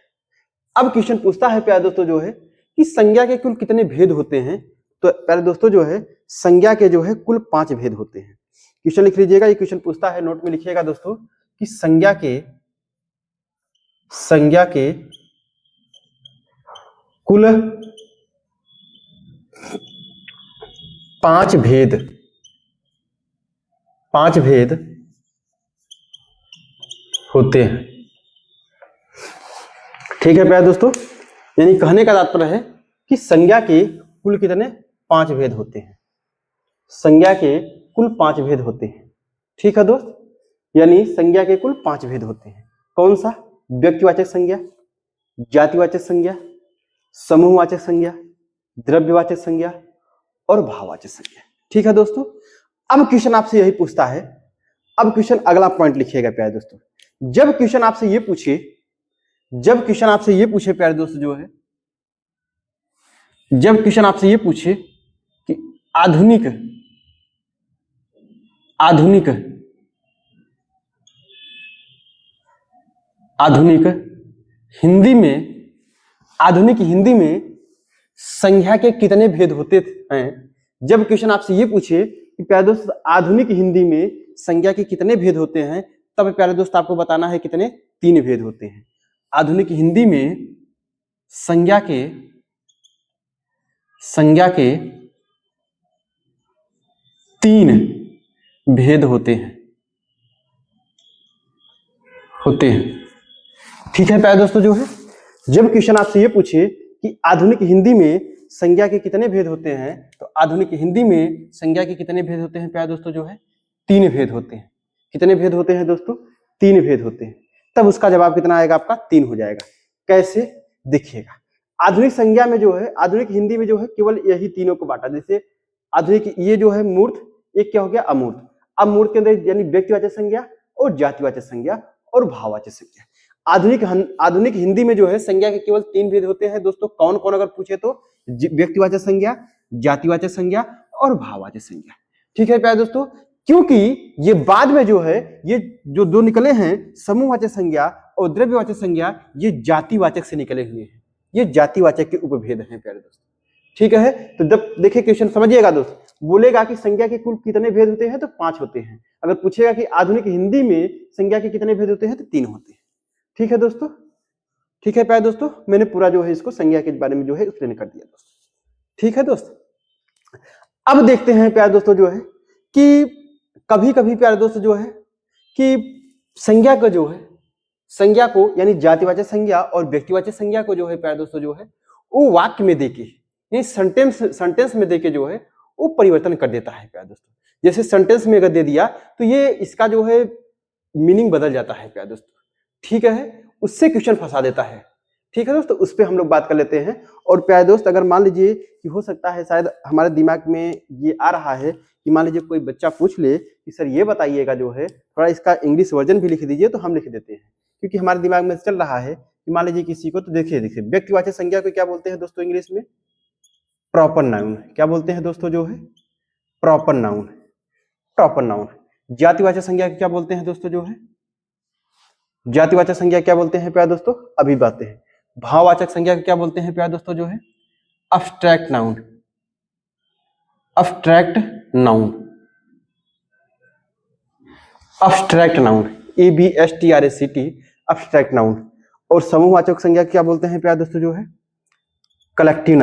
अब क्वेश्चन पूछता है प्यारे दोस्तों जो है कि संज्ञा के कुल कितने भेद होते हैं। तो प्यारे दोस्तों जो है संज्ञा के जो है कुल 5 भेद होते हैं। क्वेश्चन लिख लीजिएगा, ये क्वेश्चन पूछता है, नोट में लिखिएगा दोस्तों कि संज्ञा के कुल 5 भेद होते हैं। ठीक है प्यारे दोस्तों, यानी कहने का तात्पर्य है कि संज्ञा के कुल कितने 5 भेद होते हैं। संज्ञा के कुल 5 भेद होते हैं। ठीक है दोस्त, यानी संज्ञा के कुल 5 भेद होते हैं। कौन सा? व्यक्तिवाचक संज्ञा, जातिवाचक संज्ञा, समूहवाचक संज्ञा, द्रव्यवाचक संज्ञा और भाववाचक संज्ञा। ठीक है दोस्तों, अब क्वेश्चन आपसे यही पूछता है। अब क्वेश्चन अगला पॉइंट लिखिएगा प्यारे दोस्तों, जब क्वेश्चन आपसे ये पूछे प्यारे दोस्तों जो है, जब क्वेश्चन आपसे ये पूछे कि आधुनिक हिंदी में संज्ञा के कितने भेद होते हैं। जब क्वेश्चन आपसे ये पूछे कि प्यारे दोस्त आधुनिक हिंदी में संज्ञा के कितने भेद होते हैं, तब प्यारे दोस्त आपको बताना है कितने, 3 भेद होते हैं। आधुनिक हिंदी में संज्ञा के 3 भेद होते हैं। ठीक है प्यारे दोस्तों जो है, जब क्वेश्चन आपसे ये पूछे कि आधुनिक हिंदी में संज्ञा के कितने भेद होते हैं, तो आधुनिक हिंदी में संज्ञा के कितने भेद होते हैं प्यारे दोस्तों जो है, 3 भेद होते हैं। कितने भेद होते हैं दोस्तों? 3 भेद होते हैं। तब उसका जवाब कितना आएगा आपका? 3 हो जाएगा। कैसे? देखिएगा, आधुनिक संज्ञा में जो है, आधुनिक हिंदी में जो है केवल यही तीनों को बांटा। जैसे आधुनिक ये जो है मूर्त, एक क्या हो गया? अमूर्त। अब मूर्त के अंदर यानी व्यक्तिवाचक संज्ञा और जातिवाचक संज्ञा और भाववाचक संज्ञा। आधुनिक हिंदी में जो है संज्ञा के केवल 3 भेद होते हैं दोस्तों। कौन कौन अगर पूछे तो? व्यक्तिवाचक संज्ञा, जातिवाचक संज्ञा और भाववाचक संज्ञा। ठीक है प्यारे दोस्तों, क्योंकि ये बाद में जो है ये जो 2 निकले हैं समूहवाचक संज्ञा और द्रव्यवाचक संज्ञा, ये जातिवाचक से निकले हुए हैं। ये जातिवाचक के उपभेद हैं प्यारे दोस्तों। ठीक है, तो जब देखिए क्वेश्चन समझिएगा दोस्त, बोलेगा कि संज्ञा के कुल कितने भेद होते हैं, तो 5 होते हैं। अगर पूछेगा कि आधुनिक हिंदी में संज्ञा के कितने भेद होते हैं, तो 3 होते हैं। ठीक है दोस्तों, ठीक है प्यारे दोस्तों, मैंने पूरा जो है इसको संज्ञा के बारे में जो है एक्सप्लेन कर दिया दोस्तों। ठीक है दोस्त, अब देखते हैं प्यारे दोस्तों जो है कि कभी कभी प्यारे दोस्तों जो है कि संज्ञा को जो है, संज्ञा को यानी जातिवाचक संज्ञा और व्यक्तिवाचक संज्ञा को जो है प्यारे दोस्तों जो है वो वाक्य में देके, यानी सेंटेंस में देके जो है वो परिवर्तन कर देता है प्यारे दोस्तों। जैसे सेंटेंस में अगर दे दिया तो ये इसका जो है मीनिंग बदल जाता है प्यारे दोस्तों। ठीक है, उससे क्वेश्चन फंसा देता है। ठीक है दोस्तों, उस पर हम लोग बात कर लेते हैं। और प्यारे दोस्त अगर मान लीजिए कि हो सकता है शायद हमारे दिमाग में ये आ रहा है कि मान लीजिए कोई बच्चा पूछ ले कि सर ये बताइएगा जो है थोड़ा इसका इंग्लिश वर्जन भी लिख दीजिए, तो हम लिख देते हैं। क्योंकि हमारे दिमाग में चल रहा है कि मान लीजिए किसी को, तो देखिए व्यक्तिवाचक संज्ञा को क्या बोलते हैं दोस्तों इंग्लिश में? Proper noun. क्या बोलते हैं दोस्तों जो है? Proper noun. जातिवाचक संज्ञा क्या बोलते हैं दोस्तों जो है? जातिवाचक संज्ञा क्या बोलते हैं प्यारे दोस्तों? अभी बातें हैं। भाववाचक संज्ञा क्या बोलते हैं प्यारे दोस्तों जो है? Abstract noun. ABSTRACT, abstract noun. और समूहवाचक संज्ञा क्या बोलते हैं प्यारे दोस्तों जो है? Collective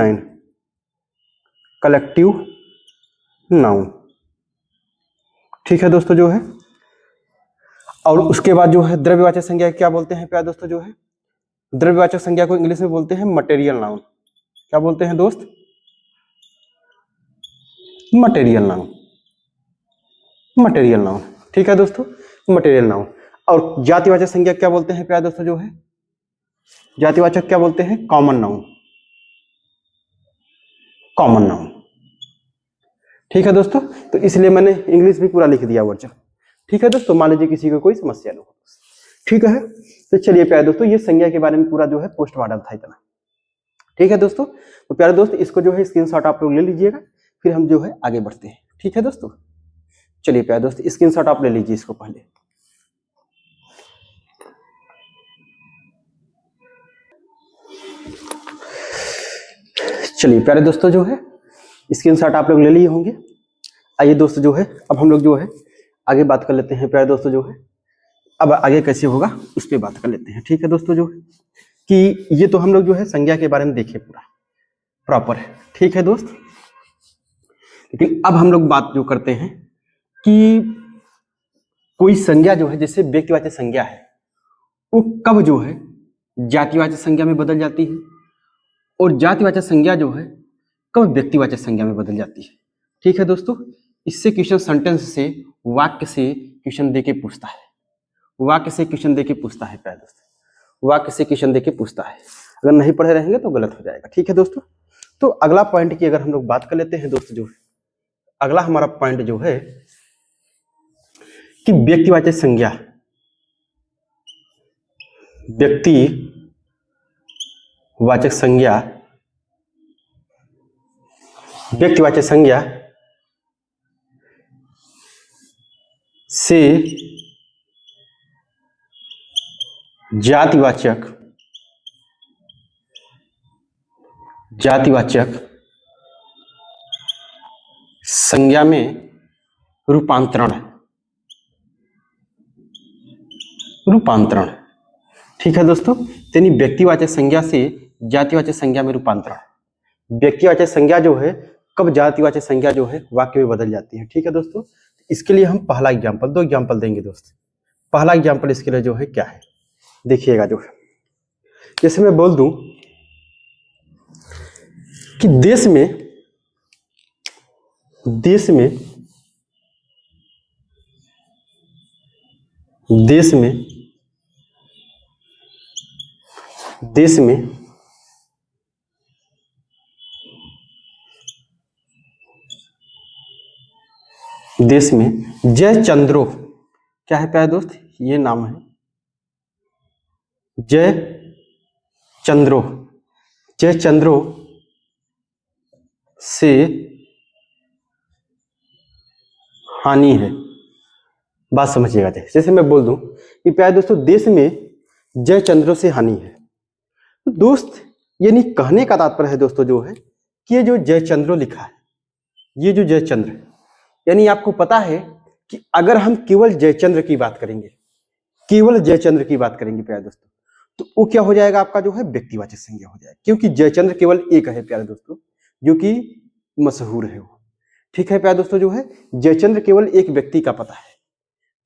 noun. ठीक है दोस्तों जो है, और उसके बाद जो है द्रव्यवाचक संज्ञा क्या बोलते हैं प्यारे दोस्तों जो है? द्रव्यवाचक संज्ञा को इंग्लिश में बोलते हैं मटेरियल नाउन। क्या बोलते हैं दोस्त? Material noun. ठीक है दोस्तों, मटेरियल नाउन। और जातिवाचक संज्ञा क्या बोलते हैं प्यारे दोस्तों जो है? जातिवाचक क्या बोलते हैं? Common noun. ठीक है दोस्तों, तो इसलिए मैंने इंग्लिश भी पूरा लिख दिया वर्जन। ठीक है दोस्तों, मान लीजिए किसी को कोई समस्या ना हो। ठीक है, तो चलिए प्यारे दोस्तों, ये संज्ञा के बारे में पूरा जो है पोस्टमार्टम था इतना। ठीक है दोस्तों, तो प्यारे दोस्त इसको जो है स्क्रीनशॉट आप लोग ले लीजिएगा, फिर हम जो है आगे बढ़ते हैं। ठीक है दोस्तों, चलिए प्यारे दोस्त स्क्रीनशॉट आप ले लीजिए इसको पहले। चलिए प्यारे दोस्तों, जो है स्क्रीनशॉट आप लोग ले लिए होंगे। आइए दोस्त जो है अब हम लोग जो है आगे बात कर लेते हैं। प्यारे दोस्तों जो है अब आगे कैसे होगा उस पर बात कर लेते हैं। ठीक है दोस्तों, जो है कि ये तो हम लोग जो है संज्ञा के बारे में देखे पूरा प्रॉपर है। ठीक है दोस्त, लेकिन अब हम लोग बात जो करते हैं कि कोई संज्ञा जो है जैसे व्यक्तिवाचक संज्ञा है वो कब जो है जातिवाचक संज्ञा में बदल जाती है, और जातिवाचक संज्ञा जो है कब व्यक्तिवाचक संज्ञा में बदल जाती है। ठीक है दोस्तों, इससे क्वेश्चन सेंटेंस से वाक्य से क्वेश्चन देके पूछता है, वाक्य से क्वेश्चन देके पूछता है प्यारे दोस्तों, वाक्य से क्वेश्चन देके पूछता है। अगर नहीं पढ़े रहेंगे तो गलत हो जाएगा। ठीक है दोस्तों, तो अगला पॉइंट की अगर हम लोग बात कर लेते हैं दोस्त, जो है अगला हमारा पॉइंट जो है कि व्यक्तिवाचक संज्ञा, व्यक्तिवाचक संज्ञा, व्यक्तिवाचक संज्ञा से जातिवाचक संज्ञा में रूपांतरण। ठीक है दोस्तों, यानी व्यक्तिवाचक संज्ञा से जातिवाचक संज्ञा में रूपांतरण। व्यक्तिवाचक संज्ञा जो है कब जातिवाचक संज्ञा जो है वाक्य में बदल जाती है। ठीक है दोस्तों, इसके लिए हम पहला एग्जांपल, दो एग्जांपल देंगे दोस्त। पहला एग्जांपल इसके लिए जो है क्या है देखिएगा, जो है जैसे मैं बोल दूं कि देश में जयचंद्रो, क्या है प्यारे दोस्त, ये नाम है जयचंद्रो से हानि है। बात समझिएगा, जैसे मैं बोल दूं कि प्यारे दोस्तों देश में जयचंद्रो से हानि है, तो दोस्त यानी कहने का तात्पर्य है दोस्तों जो है कि ये जो जयचंद्रो लिखा है, ये जो जयचंद्र है, यानी आपको पता है कि अगर हम केवल जयचंद्र की बात करेंगे, प्यारे दोस्तों, तो वो क्या हो जाएगा आपका जो है व्यक्तिवाचक संज्ञा हो जाएगा, क्योंकि जयचंद्र केवल एक है प्यारे दोस्तों जो कि मशहूर है वो। ठीक है प्यारे दोस्तों, जो है जयचंद्र केवल एक व्यक्ति का पता है।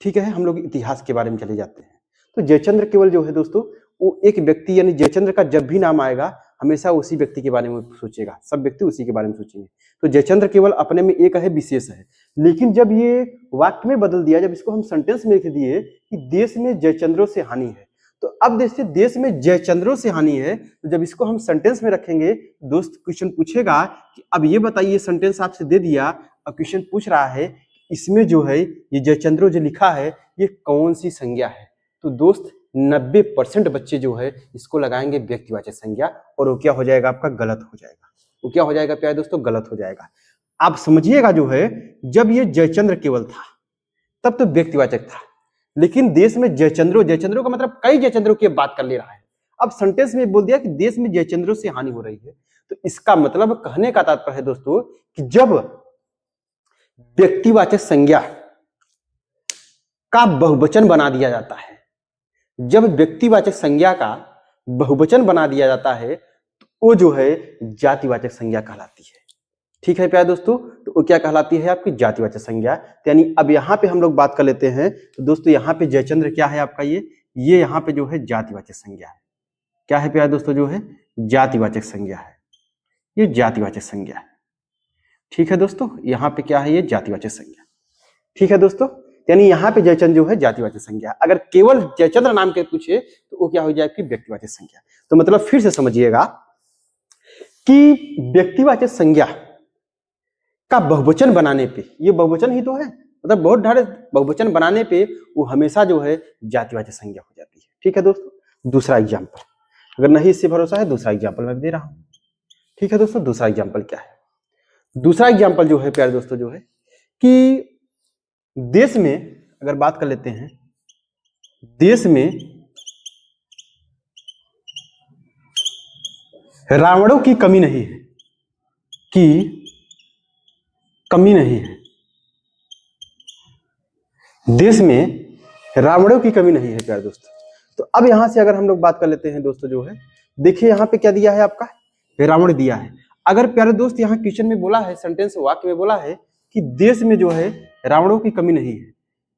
ठीक है, हम लोग इतिहास के बारे में चले जाते हैं, तो जयचंद्र केवल जो है दोस्तों वो एक व्यक्ति, यानी जयचंद्र का जब भी नाम आएगा हमेशा उसी व्यक्ति के बारे में सोचेगा, सब व्यक्ति उसी के बारे में सोचेंगे। तो जयचंद्र केवल अपने में एक है, विशेष है। लेकिन जब ये वाक्य में बदल दिया, जब इसको हम सेंटेंस में लिख दिए कि देश में जयचंद्रों से हानि है, तो अब देखिए देश में जयचंद्रों से हानि है, तो जब इसको हम सेंटेंस में रखेंगे दोस्त क्वेश्चन पूछेगा कि अब ये बताइए, सेंटेंस आपसे दे दिया, अब क्वेश्चन पूछ रहा है इसमें जो है ये जयचंद्रो जो लिखा है ये कौन सी संज्ञा है। तो दोस्त 90% बच्चे जो है इसको लगाएंगे व्यक्तिवाचक संज्ञा, और वो क्या हो जाएगा आपका गलत हो जाएगा। वो क्या हो जाएगा प्यारे दोस्तों, गलत हो जाएगा। आप समझिएगा, जो है जब ये जयचंद्र केवल था तब तो व्यक्तिवाचक था, लेकिन देश में जयचंद्रों का मतलब कई जयचंद्रों की बात कर ले रहा है। अब सेंटेंस में बोल दिया कि देश में जयचंद्रों से हानि हो रही है, तो इसका मतलब कहने का तात्पर्य है दोस्तों कि जब व्यक्तिवाचक संज्ञा का बहुवचन बना दिया जाता है, जब व्यक्तिवाचक संज्ञा का बहुवचन बना दिया जाता है तो वो जो है जातिवाचक संज्ञा कहलाती है। ठीक है प्यारे दोस्तों, तो वो क्या कहलाती है आपकी जातिवाचक संज्ञा। यानी अब यहाँ पे हम लोग बात कर लेते हैं, तो दोस्तों यहाँ पे जयचंद्र क्या है आपका, ये यहाँ पे जो है जातिवाचक संज्ञा है। क्या है प्यारे दोस्तों, जो है जातिवाचक संज्ञा है, ये जातिवाचक संज्ञा है। ठीक है दोस्तों, यहाँ पे क्या है, ये जातिवाचक संज्ञा। ठीक है दोस्तों, यानी यहाँ पे जयचंद्र जो है जातिवाचक संज्ञा। अगर केवल जयचंद्र नाम के पूछे तो वो क्या हो जाएगी व्यक्तिवाचक संज्ञा। तो मतलब फिर से समझिएगा कि व्यक्तिवाचक संज्ञा का बहुवचन बनाने पे, ये बहुवचन ही तो है, मतलब बहुत ढारे बहुवचन बनाने पे वो हमेशा जो है जातिवाचक संज्ञा हो जाती है। ठीक है दोस्तों, दूसरा एग्जाम्पल, अगर नहीं इससे भरोसा है दूसरा एग्जाम्पल मैं दे रहा हूं। ठीक है दोस्तों, दूसरा एग्जाम्पल क्या है? दूसरा एग्जाम्पल जो है प्यारे दोस्तों जो है कि देश में अगर बात कर लेते हैं, देश में रावणों की कमी नहीं है, कि कमी नहीं है, देश में रावणों की कमी नहीं है प्यारे दोस्तों। तो अब यहां से अगर हम लोग बात कर लेते हैं दोस्तों जो है, देखिए यहां पे क्या दिया है आपका, रावण दिया है। अगर प्यारे दोस्त यहाँ क्वेश्चन में बोला है, सेंटेंस वाक्य में बोला है कि देश में जो है रावणों की कमी नहीं है,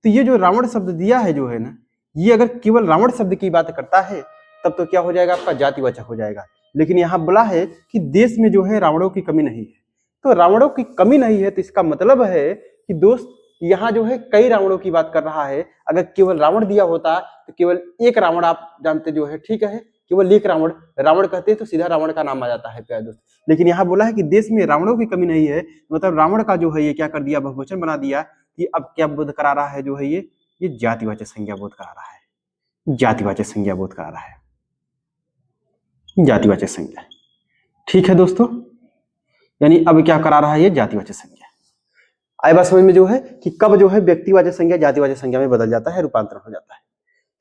तो ये जो रावण शब्द दिया है जो है ना, ये अगर केवल रावण शब्द की बात करता है तब तो क्या हो जाएगा आपका जातिवाचक हो जाएगा। लेकिन यहाँ बोला है कि देश में जो है रावणों की कमी नहीं है, तो रावणों की कमी नहीं है तो इसका मतलब है कि दोस्त यहाँ जो है कई रावणों की बात कर रहा है। अगर केवल रावण दिया होता तो केवल एक रावण आप जानते जो है, ठीक है, केवल एक रावण, रावण कहते हैं तो सीधा रावण का नाम आ जाता है प्यारे दोस्त। लेकिन यहाँ बोला है कि देश में रावणों की कमी नहीं है, मतलब रावण का जो है ये क्या कर दिया, बहुवचन बना दिया। कि अब क्या बोध करा रहा है जो है ये जातिवाचक संज्ञा बोध करा रहा है, जातिवाचक संज्ञा बोध करा रहा है, जातिवाचक संज्ञा। ठीक है दोस्तों, यानी अब क्या करा रहा है ये जातिवाचक संज्ञा। आई बात समझ में जो है कि कब जो है व्यक्तिवाचक संज्ञा जातिवाचक संज्ञा में बदल जाता है, रूपांतरण हो जाता है।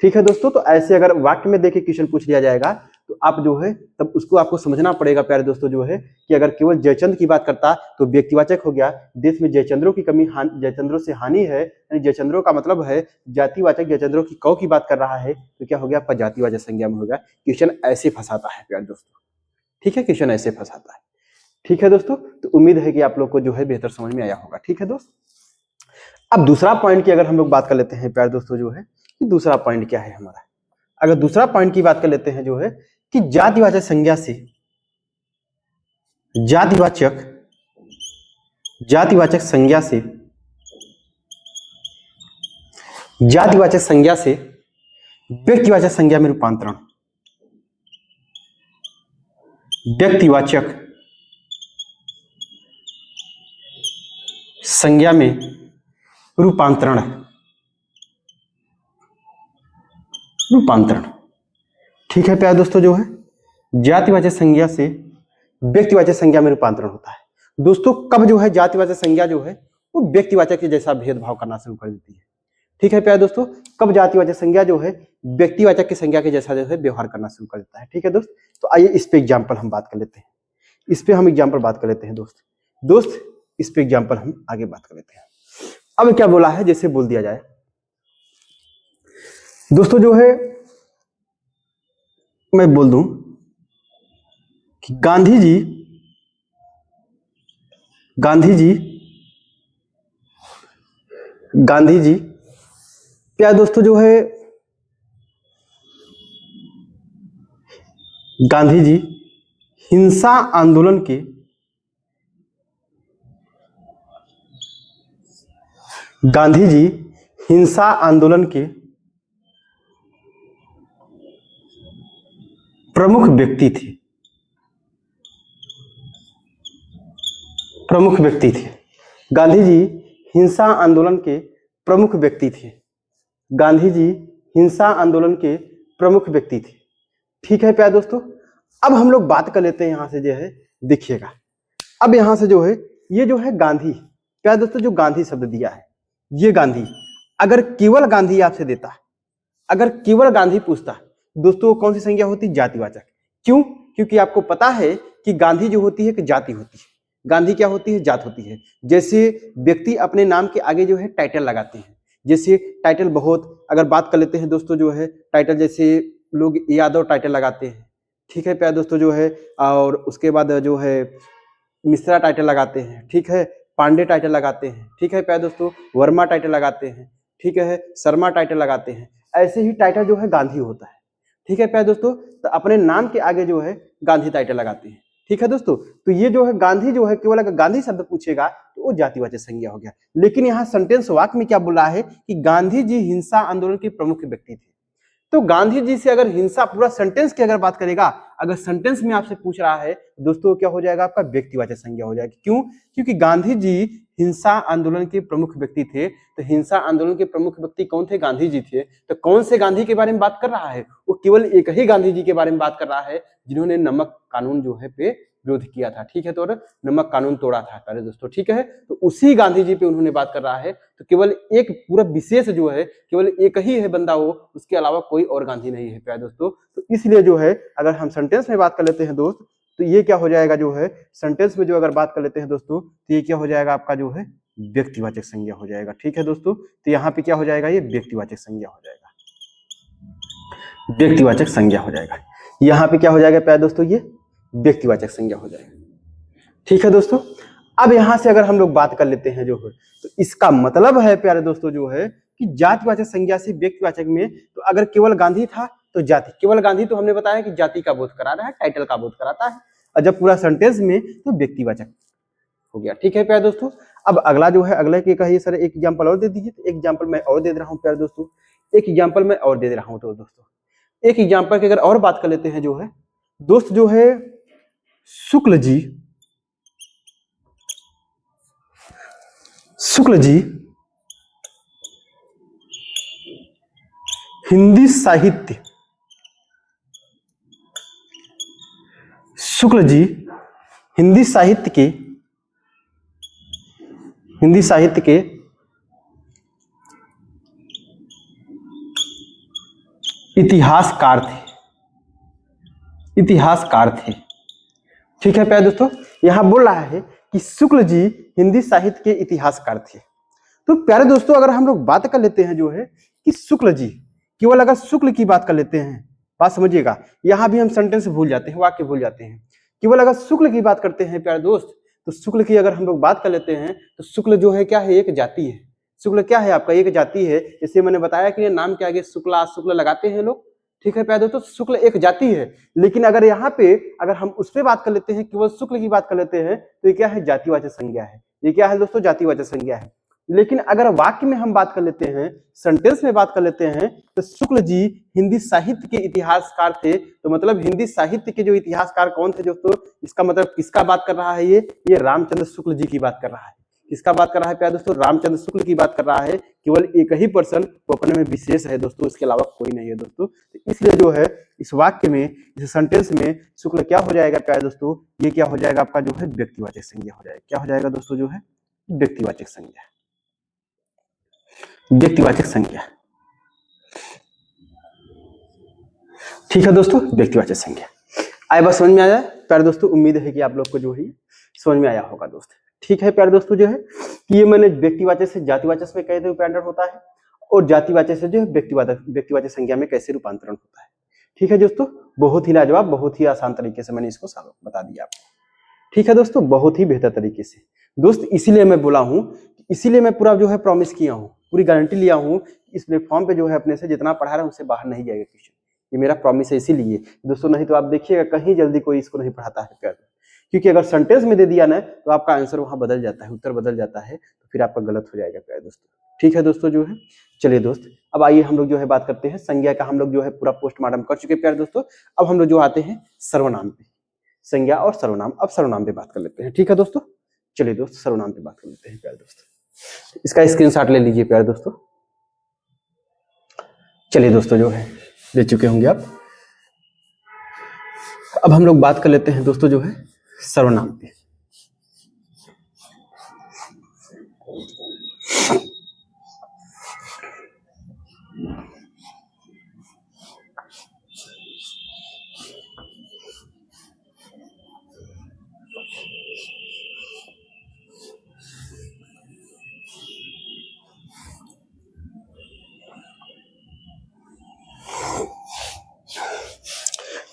ठीक है दोस्तों, तो ऐसे अगर वाक्य में देखे क्वेश्चन पूछ लिया जाएगा तो आप जो है तब उसको आपको समझना पड़ेगा प्यारे दोस्तों जो है कि अगर केवल जयचंद की बात करता तो व्यक्तिवाचक हो गया, देश में जयचंद्रों की कमी, जयचंद्रों से हानि है, यानी जयचंद्रों का मतलब है जातिवाचक, जयचंद्रों की कौ की बात कर रहा है तो क्या हो गया आपका जातिवाचक संज्ञा में हो गया। क्वेश्चन ऐसे फंसाता है प्यारे दोस्तों, ठीक है, क्वेश्चन ऐसे फंसाता है। ठीक है दोस्तों, तो उम्मीद है कि आप लोग को जो है बेहतर समझ में आया होगा। ठीक है दोस्त, अब दूसरा पॉइंट की अगर हम लोग बात कर लेते हैं प्यारे दोस्तों जो है कि दूसरा पॉइंट क्या है हमारा, अगर दूसरा पॉइंट की बात कर लेते हैं जो है कि जातिवाचक संज्ञा से, जातिवाचक संज्ञा से, जातिवाचक संज्ञा से व्यक्तिवाचक संज्ञा में रूपांतरण, व्यक्तिवाचक संज्ञा में रूपांतरण, रूपांतरण। ठीक है प्यारे दोस्तों जो है जातिवाचक संज्ञा से व्यक्तिवाचक संज्ञा में रूपांतरण होता है। दोस्तों कब जो है जातिवाचक संज्ञा जो है वो व्यक्तिवाचक के जैसा भेदभाव करना शुरू कर देती है। ठीक है प्यारे दोस्तों, कब जातिवाचक संज्ञा जो है व्यक्तिवाचक की संज्ञा के जैसा जो है व्यवहार करना शुरू कर देता है। ठीक है दोस्त, तो आइए इस पे एग्जाम्पल हम बात कर लेते हैं, इस पे हम एग्जाम्पल बात कर लेते हैं दोस्त इस पे एग्जाम्पल हम आगे बात कर लेते हैं। अब क्या बोला है, जैसे बोल दिया जाए दोस्तों जो है, मैं बोल दूं कि गांधी जी प्यारे दोस्तों जो है गांधी जी हिंसा आंदोलन के प्रमुख व्यक्ति थे, गांधी जी हिंसा आंदोलन के प्रमुख व्यक्ति थे, गांधी जी हिंसा आंदोलन के प्रमुख व्यक्ति थे। ठीक है प्यारे दोस्तों, अब हम लोग बात कर लेते हैं यहां से जो है, देखिएगा अब यहां से जो है ये जो है गांधी, प्यारे दोस्तों जो गांधी शब्द दिया है ये गांधी, अगर केवल गांधी आपसे देता, अगर केवल गांधी पूछता दोस्तों कौन सी संज्ञा होती, जातिवाचक। क्यों? क्योंकि आपको पता है कि गांधी जो होती है कि जाति होती है, गांधी क्या होती है, जात होती है। जैसे व्यक्ति अपने नाम के आगे जो है टाइटल लगाते हैं, जैसे टाइटल बहुत, अगर बात कर लेते हैं दोस्तों जो है टाइटल, जैसे लोग यादव टाइटल लगाते हैं, ठीक है प्यारे दोस्तों जो है, और उसके बाद जो है मिश्रा टाइटल लगाते हैं, ठीक है, पांडे टाइटल लगाते हैं, ठीक है प्यारे दोस्तों, वर्मा टाइटल लगाते हैं, ठीक है, शर्मा टाइटल लगाते हैं। ऐसे ही टाइटल जो है गांधी होता है। ठीक है प्यारे दोस्तों, तो अपने नाम के आगे जो है गांधी टाइटल लगाते हैं। ठीक है दोस्तों, तो ये जो है गांधी जो है केवल अगर गांधी शब्द पूछेगा तो वो जातिवाचक संज्ञा हो गया। लेकिन यहाँ सेंटेंस वाक्य में क्या बोला है कि गांधी जी हिंसा आंदोलन के प्रमुख व्यक्ति थे। तो गांधी जी से अगर हिंसा पूरा सेंटेंस की अगर बात करेगा, अगर सेंटेंस में आपसे पूछ रहा है दोस्तों, क्या हो जाएगा आपका व्यक्तिवाचक संज्ञा हो जाएगी। क्यों? क्योंकि गांधी जी हिंसा आंदोलन के प्रमुख व्यक्ति थे। तो हिंसा आंदोलन के प्रमुख व्यक्ति कौन थे? गांधी जी थे। तो कौन से गांधी के बारे में बात कर रहा है? वो केवल एक ही गांधी जी के बारे में बात कर रहा है जिन्होंने नमक कानून जो है पे विरोध किया था, ठीक है, तो नमक कानून तोड़ा था प्यारे दोस्तों, ठीक है। तो उसी गांधी जी पे उन्होंने बात कर रहा है। तो केवल एक पूरा विशेष जो है केवल एक ही है बंदा वो, उसके अलावा कोई और गांधी नहीं है प्यारे दोस्तों। तो इसलिए जो है अगर हम सेंटेंस में बात कर लेते हैं दोस्त, तो ये क्या हो जाएगा जो है सेंटेंस में जो अगर बात कर लेते हैं दोस्तों, तो ये क्या हो जाएगा आपका जो है व्यक्तिवाचक संज्ञा हो जाएगा, ठीक है दोस्तों। तो यहाँ पे क्या हो जाएगा? ये व्यक्तिवाचक संज्ञा हो जाएगा, व्यक्तिवाचक संज्ञा हो जाएगा। यहाँ पे क्या हो जाएगा प्यारे दोस्तों? ये व्यक्तिवाचक संज्ञा हो जाएगा, ठीक है दोस्तों। अब यहां से अगर हम लोग बात कर लेते हैं जो है, तो इसका मतलब है प्यारे दोस्तों जो है कि जातिवाचक संज्ञा से व्यक्तिवाचक में, तो अगर केवल गांधी था तो जाति, केवल गांधी तो हमने बताया कि जाति का बोध करा रहा है, टाइटल का बोध कराता है, और जब पूरा सेंटेंस में तो व्यक्तिवाचक हो गया, ठीक है प्यारे दोस्तों। अब अगला जो है, अगले के कहिए सर एक एग्जाम्पल और दे दीजिए। तो एक एग्जाम्पल मैं और दे रहा हूँ प्यारे दोस्तों, एक एग्जाम्पल मैं और दे रहा हूँ। तो दोस्तों एक एग्जाम्पल की अगर और बात कर लेते हैं जो है दोस्त, जो है शुक्ल जी, शुक्ल जी हिंदी साहित्य, शुक्ल जी हिंदी साहित्य के इतिहासकार थे, ठीक है प्यारे दोस्तों। यहां बोल रहा है कि शुक्ल जी हिंदी साहित्य के इतिहासकार थे। तो प्यारे दोस्तों अगर हम लोग बात कर लेते हैं जो है कि शुक्ल जी, केवल अगर शुक्ल की बात कर लेते हैं, बात समझिएगा, यहां भी हम सेंटेंस भूल जाते हैं, वाक्य भूल जाते हैं। केवल अगर शुक्ल की बात करते हैं प्यारे दोस्त, तो शुक्ल की अगर हम लोग बात कर लेते हैं, तो शुक्ल जो है क्या है? एक जाति है। शुक्ल क्या है आपका? एक जाति है। जैसे मैंने बताया कि ये नाम के आगे शुक्ला शुक्ल लगाते हैं लोग, ठीक है प्यारे दोस्तों। शुक्ल एक जाति है, लेकिन अगर यहाँ पे अगर हम उस पर बात कर लेते हैं, केवल शुक्ल की बात कर लेते हैं, तो ये क्या है? जातिवाचक संज्ञा है। ये क्या है दोस्तों? जातिवाचक संज्ञा है। लेकिन अगर वाक्य में हम बात कर लेते हैं, सेंटेंस में बात कर लेते हैं, तो शुक्ल जी हिंदी साहित्य के इतिहासकार थे। तो मतलब हिंदी साहित्य के जो इतिहासकार कौन थे दोस्तों? इसका मतलब किसका बात कर रहा है? ये रामचंद्र शुक्ल जी की बात कर रहा है। किसका बात कर रहा है प्यारे दोस्तों? रामचंद्र शुक्ल की बात कर रहा है। केवल एक ही पर्सन वो अपने में विशेष है दोस्तों, इसके अलावा कोई नहीं है दोस्तों। तो इसलिए जो है इस वाक्य में, इस सेंटेंस में शुक्ल क्या हो जाएगा प्यारे दोस्तों? ये क्या हो जाएगा आपका जो है? व्यक्तिवाचक संज्ञा हो जाएगा। क्या हो जाएगा दोस्तों? जो है व्यक्तिवाचक संज्ञा, व्यक्तिवाचक संज्ञा, ठीक है दोस्तों, व्यक्तिवाचक संज्ञा। आए बात समझ में आया प्यारे दोस्तों? उम्मीद है कि आप लोग को जो है समझ में आया होगा दोस्त, ठीक है प्यारे दोस्तों। जो है कि ये मैंने व्यक्तिवाचक से जातिवाचक में कैसे रूपांतरण होता है, और जातिवाचक से जो है व्यक्तिवाचक संज्ञा में कैसे रूपांतरण होता है, ठीक है दोस्तों। बहुत ही लाजवाब, बहुत ही आसान तरीके से मैंने इसको बता दिया आपको, ठीक है दोस्तों, बहुत ही बेहतर तरीके से दोस्त। इसीलिए मैं बोला हूं, इसीलिए मैं पूरा जो है प्रॉमिस किया हूं, पूरी गारंटी लिया हूं, इस प्लेटफॉर्म पे जो है अपने से जितना पढ़ा रहा हूं उससे बाहर नहीं जाएगा क्वेश्चन। ये मेरा प्रॉमिस है इसीलिए दोस्तों, नहीं तो आप देखिएगा कहीं जल्दी कोई इसको नहीं पढ़ाता है प्यार, क्योंकि अगर सेंटेंस में दे दिया ना तो आपका आंसर वहां बदल जाता है, उत्तर बदल जाता है, तो फिर आपका गलत हो जाएगा प्यारे दोस्तों, ठीक है दोस्तों। जो है चलिए दोस्त, अब आइए हम लोग जो है बात करते हैं संज्ञा का। हम लोग जो है पूरा पोस्टमार्टम कर चुके प्यारे दोस्तों। अब हम लोग जो आते हैं सर्वनाम पे, संज्ञा और सर्वनाम। अब सर्वनाम पे बात कर लेते हैं, ठीक है दोस्तों। चलिए दोस्त सर्वनाम पे बात कर लेते हैं प्यारे दोस्तों। इसका स्क्रीनशॉट ले लीजिए प्यारे दोस्तों। चलिए दोस्तों जो है ले चुके होंगे आप। अब हम लोग बात कर लेते हैं दोस्तों जो है सर्वनाम पे।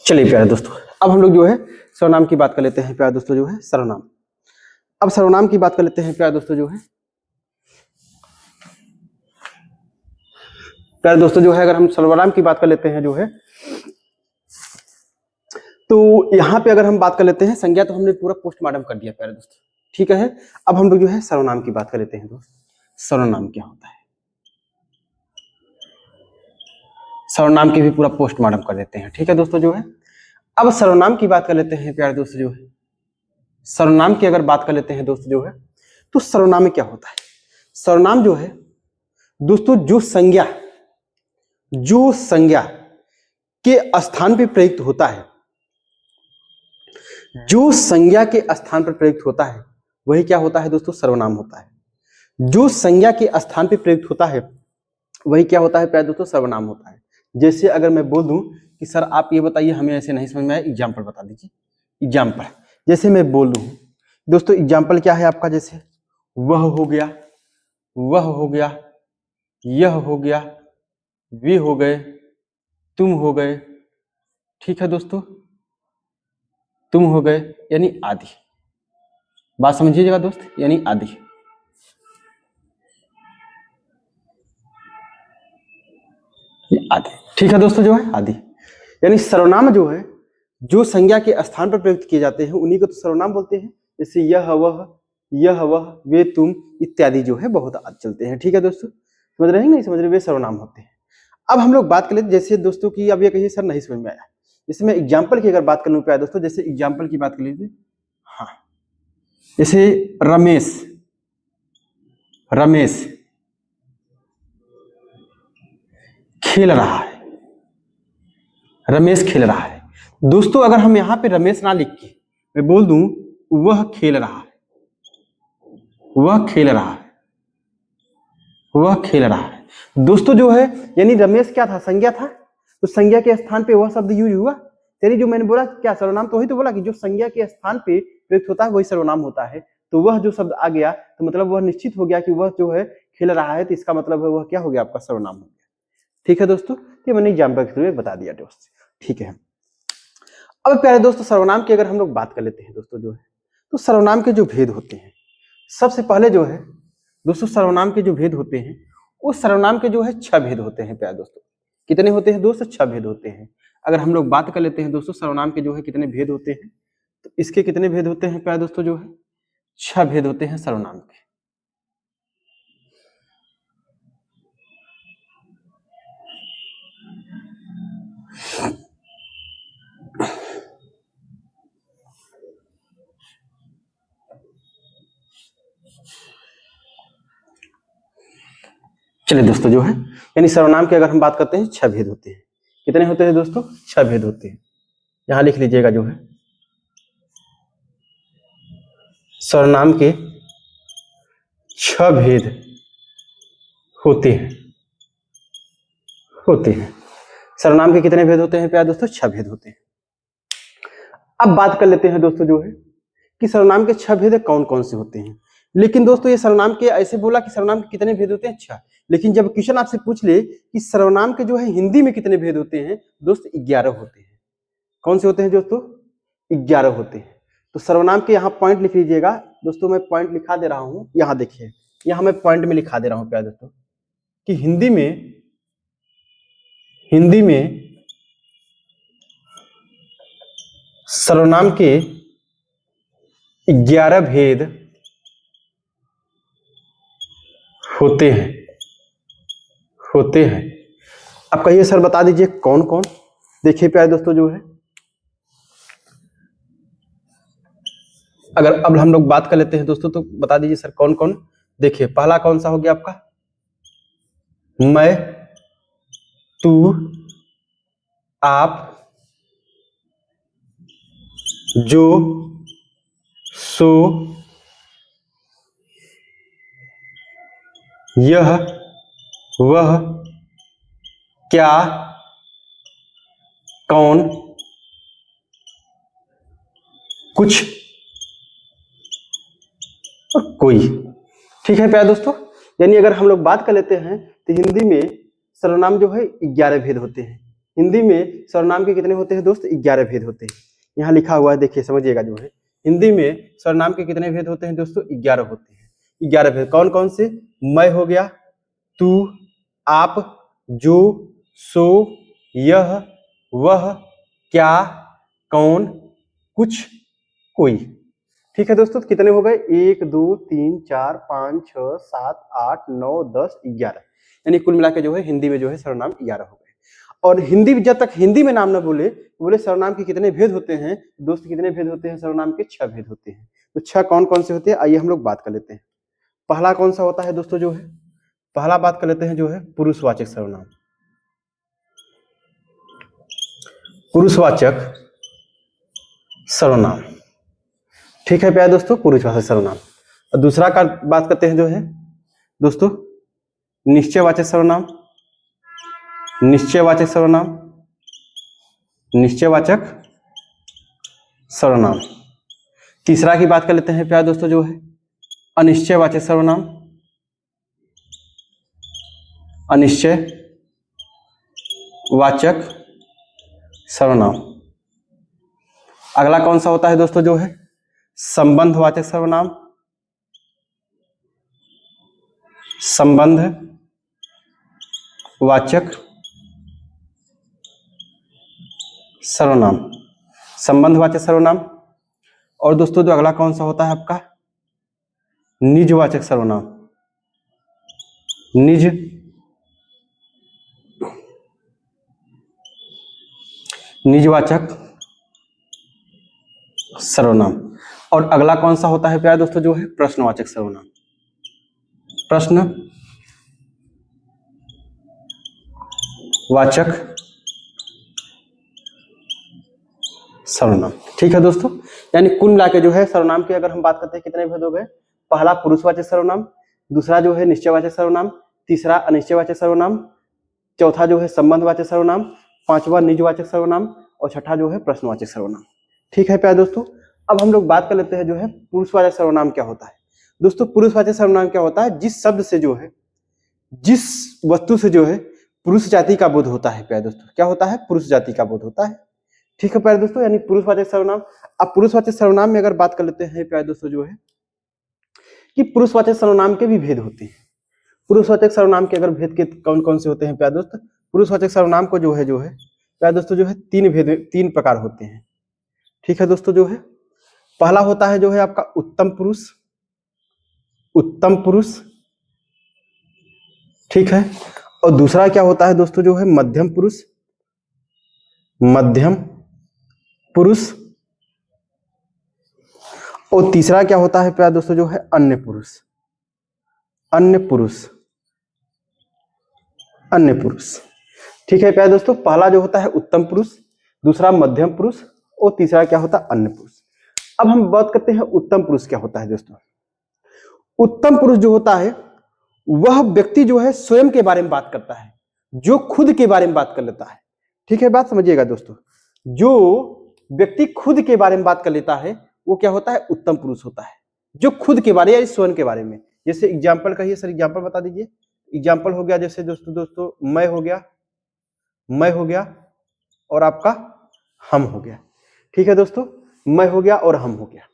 चलिए प्यारे दोस्तों, अब हम लोग जो है सर्वनाम की बात कर लेते हैं प्यारे दोस्तों। जो है सर्वनाम, अब सर्वनाम की बात कर लेते हैं प्यारे दोस्तों। जो है प्यारे दोस्तों जो है अगर हम सर्वनाम की बात कर लेते हैं जो है, तो यहाँ पे अगर हम बात कर लेते हैं संज्ञा, तो हमने पूरा पोस्टमार्टम कर दिया प्यारे दोस्तों, ठीक है। अब हम लोग जो है सर्वनाम की बात कर लेते हैं दोस्त। सर्वनाम क्या होता है? सर्वनाम की भी पूरा पोस्टमार्टम कर देते हैं। ठीक है दोस्तों जो है, अब सर्वनाम की बात कर लेते हैं प्यारे दोस्तों जो है, सर्वनाम की अगर बात कर लेते हैं दोस्तों जो है, तो सर्वनाम में क्या होता है? सर्वनाम जो है दोस्तों, जो संज्ञा के स्थान पे प्रयुक्त होता है, जो संज्ञा के स्थान पर प्रयुक्त होता है वही क्या होता है दोस्तों? सर्वनाम होता है। जो संज्ञा के स्थान पे प्रयुक्त होता है वही क्या होता है प्यारे दोस्तों? सर्वनाम होता है। जैसे अगर मैं बोल दूं कि सर आप ये बताइए, हमें ऐसे नहीं समझ में आया, एग्जाम्पल बता दीजिए। एग्जाम्पल जैसे मैं बोल दूं दोस्तों, एग्जाम्पल क्या है आपका? जैसे वह हो गया, वह हो गया, यह हो गया, वे हो गए, तुम हो गए। ठीक है दोस्तों, तुम हो गए, यानी आदि। बात समझिएगा दोस्त, यानी आदि। ये आदि। ठीक है दोस्तों जो है, आदि। यानी सर्वनाम जो है, जो संज्ञा के स्थान पर प्रयुक्त किए जाते हैं उन्हीं को तो सर्वनाम बोलते हैं। जैसे यह वह, वे तुम इत्यादि जो है बहुत आज चलते हैं। ठीक है दोस्तों, समझ रहे हैं नहीं समझ रहे, वे सर्वनाम होते हैं। अब हम लोग बात कर लेते जैसे दोस्तों की, अब ये कहिए सर नहीं समझ में आया, जैसे मैं एग्जाम्पल की अगर बात कर लूं प्यारे दोस्तों, जैसे एग्जाम्पल की बात कर लीजिए। हाँ, जैसे रमेश, रमेश खेल रहा है, रमेश खेल रहा है। दोस्तों अगर हम यहाँ पे रमेश ना लिख के मैं बोल दूं वह खेल रहा है, वह खेल रहा है, वह खेल रहा है, दोस्तों जो है, यानी रमेश क्या था? संज्ञा था, तो संज्ञा के स्थान पे वह शब्द यूज हुआ। यानी जो मैंने बोला क्या सर्वनाम, तो वही तो बोला कि जो संज्ञा के स्थान पे प्रयुक्त होता है वही सर्वनाम होता है। तो वह जो शब्द आ गया तो मतलब वह निश्चित हो गया कि वह जो है खेल रहा है, तो इसका मतलब है वह क्या हो गया? आपका सर्वनाम हो गया। ठीक है दोस्तों, ये मैंने एग्जाम्पल के थ्रू बता दिया दोस्त। ठीक है, अब प्यारे दोस्तों सर्वनाम की अगर हम लोग बात कर लेते हैं दोस्तों जो है, तो सर्वनाम के जो भेद होते हैं, सबसे पहले जो है दोस्तों सर्वनाम के जो भेद होते हैं, उस सर्वनाम के जो है 6 भेद होते हैं प्यारे दोस्तों। कितने होते हैं दोस्तों? 6 भेद होते हैं। अगर हम लोग बात कर लेते हैं दोस्तों सर्वनाम के जो है कितने भेद होते हैं, तो इसके कितने भेद होते हैं प्यारे दोस्तों? जो है 6 भेद होते हैं सर्वनाम के। चलिए दोस्तों जो है, यानी सर्वनाम की अगर हम बात करते हैं 6 भेद होते हैं। कितने होते हैं दोस्तों? 6 भेद होते हैं। यहां लिख लीजिएगा जो है, सर्वनाम के 6 भेद होते हैं, सर्वनाम के कितने भेद होते हैं प्यारे दोस्तों? 6 भेद होते हैं। अब बात कर लेते हैं दोस्तों जो है कि सर्वनाम के 6 भेद कौन कौन से होते हैं। लेकिन दोस्तों ये सर्वनाम के ऐसे बोला कि सर्वनाम के कितने भेद होते हैं? 6। लेकिन जब क्वेश्चन आपसे पूछ ले कि सर्वनाम के जो है हिंदी में कितने भेद होते हैं, दोस्त 11 होते हैं। कौन से होते हैं दोस्तों? 11 होते हैं। तो सर्वनाम के यहाँ पॉइंट लिख लीजिएगा दोस्तों, मैं पॉइंट लिखा दे रहा हूं, यहाँ देखिए, यहाँ मैं पॉइंट में लिखा दे रहा हूं प्यारे दोस्तों कि हिंदी में सर्वनाम के 11 भेद होते हैं। अब कहिए सर बता दीजिए कौन कौन। देखिए प्यारे दोस्तों जो है, अगर अब हम लोग बात कर लेते हैं दोस्तों, तो बता दीजिए सर कौन कौन। देखिए पहला कौन सा हो गया आपका? मैं, तू, आप, जो, सो, यह, वह, क्या, कौन, कुछ और कोई। ठीक है प्यारे दोस्तों, यानी अगर हम लोग बात कर लेते हैं तो हिंदी में सर्वनाम जो है 11 भेद होते हैं। हिंदी में सर्वनाम के कितने होते हैं दोस्त? 11 भेद होते हैं। यहाँ लिखा हुआ है, देखिए समझिएगा जो है, हिंदी में सर्वनाम के कितने भेद होते हैं दोस्तों? 11 होते हैं। 11 भेद कौन कौन से? मैं हो गया, तू, आप, जो, सो, यह, वह, क्या, कौन, कुछ, कोई। ठीक है दोस्तों, कितने हो गए? 1 2 3 4 5 6 7 8 9 10 11, यानी कुल मिला के जो है हिंदी में जो है सर्वनाम 11 हो गए। और हिंदी, जब तक हिंदी में नाम ना बोले, बोले सर्वनाम के कितने भेद होते हैं दोस्त, कितने भेद होते हैं सर्वनाम के? 6 भेद होते हैं। तो 6 कौन कौन से होते हैं, आइए हम लोग बात कर लेते हैं। पहला कौन सा होता है दोस्तों जो है, पहला बात कर लेते हैं जो है पुरुषवाचक सर्वनाम। पुरुषवाचक सर्वनाम, ठीक है प्यारे दोस्तों, पुरुषवाचक सर्वनाम। और दूसरा का बात करते हैं जो है दोस्तों निश्चयवाचक सर्वनाम। निश्चयवाचक सर्वनाम, निश्चयवाचक सर्वनाम। तीसरा की बात कर लेते हैं प्यारे दोस्तों जो है अनिश्चयवाचक सर्वनाम। अनिश्चयवाचक सर्वनाम। अगला कौन सा होता है दोस्तों जो है संबंधवाचक सर्वनाम। संबंधवाचक सर्वनाम, संबंधवाचक सर्वनाम। और दोस्तों जो अगला कौन सा होता है आपका निजवाचक सर्वनाम। निजवाचक सर्वनाम। और अगला कौन सा होता है प्यारे दोस्तों जो है प्रश्नवाचक सर्वनाम। प्रश्नवाचक सर्वनाम, ठीक है दोस्तों। यानी कुल मिला के जो है सर्वनाम की अगर हम बात करते हैं कितने भेद हो गए, पहला पुरुषवाचक सर्वनाम, दूसरा जो है निश्चयवाचक सर्वनाम, तीसरा अनिश्चयवाचक सर्वनाम, चौथा जो है संबंधवाचक सर्वनाम, पांचवा निजवाचक सर्वनाम और छठा जो है प्रश्नवाचक सर्वनाम। ठीक है प्यारे दोस्तों, अब हम लोग बात कर लेते हैं जो है पुरुषवाचक सर्वनाम क्या होता है। दोस्तों पुरुषवाचक सर्वनाम क्या होता है, जिस शब्द से जो है, जिस वस्तु से जो है पुरुष जाति का बोध होता है प्यारे दोस्तों, क्या होता है, पुरुष जाति का बोध होता है। ठीक है प्यारे दोस्तों, यानी पुरुषवाचक सर्वनाम। अब पुरुषवाचक सर्वनाम में अगर बात कर लेते हैं प्यारे दोस्तों जो है कि पुरुषवाचक सर्वनाम के भी भेद होते हैं। पुरुषवाचक सर्वनाम के अगर भेद के कौन कौन से होते हैं प्यारे दोस्त, पुरुषवाचक सर्वनाम को जो है प्यारे दोस्तों जो है तीन प्रकार होते हैं। ठीक है दोस्तों जो है, पहला होता है जो है आपका उत्तम पुरुष, उत्तम पुरुष, ठीक है। और दूसरा क्या होता है दोस्तों जो है मध्यम पुरुष, मध्यम पुरुष। और तीसरा क्या होता है प्यारे दोस्तों जो है अन्य पुरुष, अन्य पुरुष, अन्य पुरुष। ठीक है प्यारे दोस्तों, पहला जो होता है उत्तम पुरुष, दूसरा मध्यम पुरुष और तीसरा क्या होता है अन्य पुरुष। अब हम बात करते हैं उत्तम पुरुष क्या होता है दोस्तों। उत्तम पुरुष जो होता है वह व्यक्ति जो है स्वयं के बारे में बात करता है, जो खुद के बारे में बात कर लेता है। ठीक है, बात समझिएगा दोस्तों, जो व्यक्ति खुद के बारे में बात कर लेता है वो क्या होता है, उत्तम पुरुष होता है, जो खुद के बारे या स्वयं के बारे में। जैसे एग्जाम्पल कहिए सर, एग्जाम्पल बता दीजिए। एग्जाम्पल हो गया जैसे दोस्तों मैं हो गया, मैं हो गया और आपका हम हो गया। ठीक है दोस्तों, मैं हो गया और हम हो गया।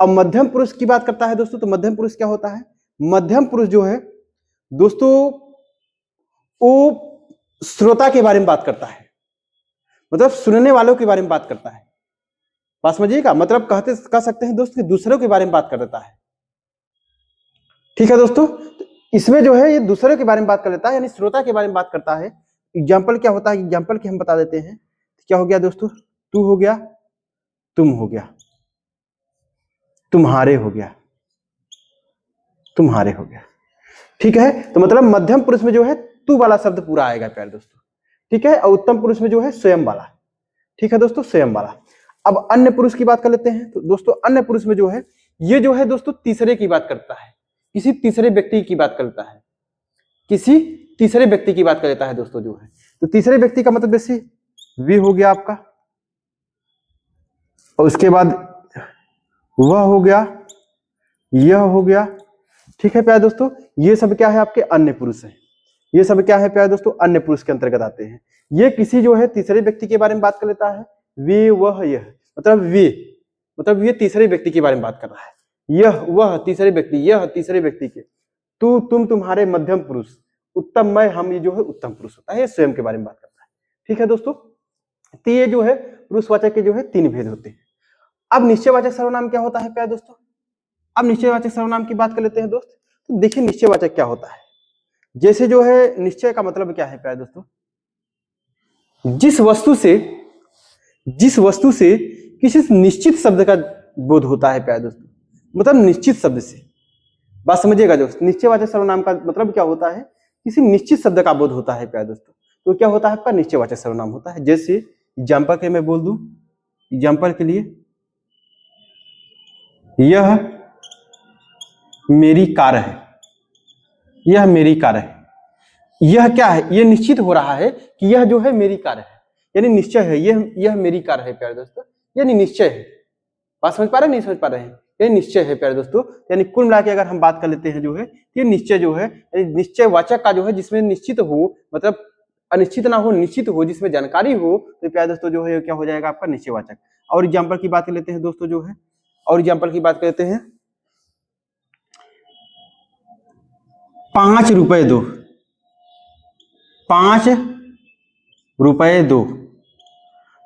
अब मध्यम पुरुष की बात करता है दोस्तों, तो मध्यम पुरुष क्या होता है, मध्यम पुरुष जो है दोस्तों वो श्रोता के बारे में बात करता है, मतलब सुनने वालों के बारे में बात करता है। बात समझिएगा, मतलब कह सकते हैं दोस्त कि दूसरों के बारे में बात कर देता है। ठीक है दोस्तों, तो इसमें जो है ये दूसरों के बारे में बात कर लेता है, यानी श्रोता के बारे में बात करता है। एग्जाम्पल क्या होता है, एग्जाम्पल की हम बता देते हैं। क्या हो गया दोस्तों, तू हो गया, तुम हो गया, तुम्हारे हो गया, तुम्हारे हो गया। ठीक है, तो मतलब मध्यम पुरुष में जो है तू वाला शब्द पूरा आएगा प्यारे दोस्तों। ठीक है, और उत्तम पुरुष में जो है स्वयं वाला। ठीक है दोस्तों, स्वयं वाला। अब अन्य पुरुष की बात कर लेते हैं। तो दोस्तों अन्य पुरुष में जो है ये जो है दोस्तों तीसरे की बात करता है, किसी तीसरे व्यक्ति की बात करता है, किसी तीसरे व्यक्ति की बात कर लेता है दोस्तों जो है। तो तीसरे व्यक्ति का मतलब जैसे वे हो गया आपका, और उसके बाद वह हो गया, यह हो गया। ठीक है प्यारे दोस्तों, ये सब क्या है आपके अन्य पुरुष है। ये सब क्या है प्यारे दोस्तों, अन्य पुरुष के अंतर्गत आते हैं। ये किसी जो है तीसरे व्यक्ति के बारे में बात कर लेता है, वे वह यह, मतलब ये तीसरे व्यक्ति के बारे में बात कर रहा है। यह वह तीसरे व्यक्ति, यह तीसरे व्यक्ति के, तू तुम तुम्हारे मध्यम पुरुष, उत्तम मैं हम, ये जो है उत्तम पुरुष होता है, ये स्वयं के बारे में बात करता है। ठीक है दोस्तों, तो ये जो है पुरुषवाचक के जो है तीन भेद होते हैं। अब निश्चयवाचक सर्वनाम क्या होता है प्यारे दोस्तों। अब निश्चयवाचक सर्वनाम की बात कर लेते हैं दोस्त। तो देखिए निश्चयवाचक क्या होता है। जैसे जो है निश्चय का मतलब क्या है प्यारे दोस्तों, जिस वस्तु से किसी निश्चित शब्द का बोध होता है प्यारे दोस्तों, मतलब निश्चित शब्द से। बात समझिएगा दोस्तों, निश्चयवाचक सर्वनाम का मतलब क्या होता है, किसी निश्चित शब्द का बोध होता है प्यारे दोस्तों, तो क्या होता है आपका निश्चयवाचक सर्वनाम होता है। जैसे एग्जाम्पल के मैं बोल दूं, एग्जाम्पल के लिए, यह मेरी कार है, यह मेरी कार है। यह क्या है, यह निश्चित हो रहा है कि यह जो है मेरी कार है, यानी निश्चय है, यह मेरी कार है प्यारे दोस्तों, यानी निश्चय है। बात समझ पा रहे हैं, नहीं समझ पा रहे हैं, ये निश्चय है प्यारे दोस्तों। यानी कुल मिला के अगर हम बात कर लेते हैं जो है, ये निश्चय जो है, निश्चय वाचक का जो है जिसमें निश्चित हो, मतलब अनिश्चित ना हो, निश्चित हो, जिसमें जानकारी हो, तो प्यारे दोस्तों जो है क्या हो जाएगा आपका निश्चयवाचक। और एग्जाम्पल की बात कर लेते हैं दोस्तों जो है, और एग्जाम्पल की बात करते हैं, 5 रुपए दो, 5 रुपए दो।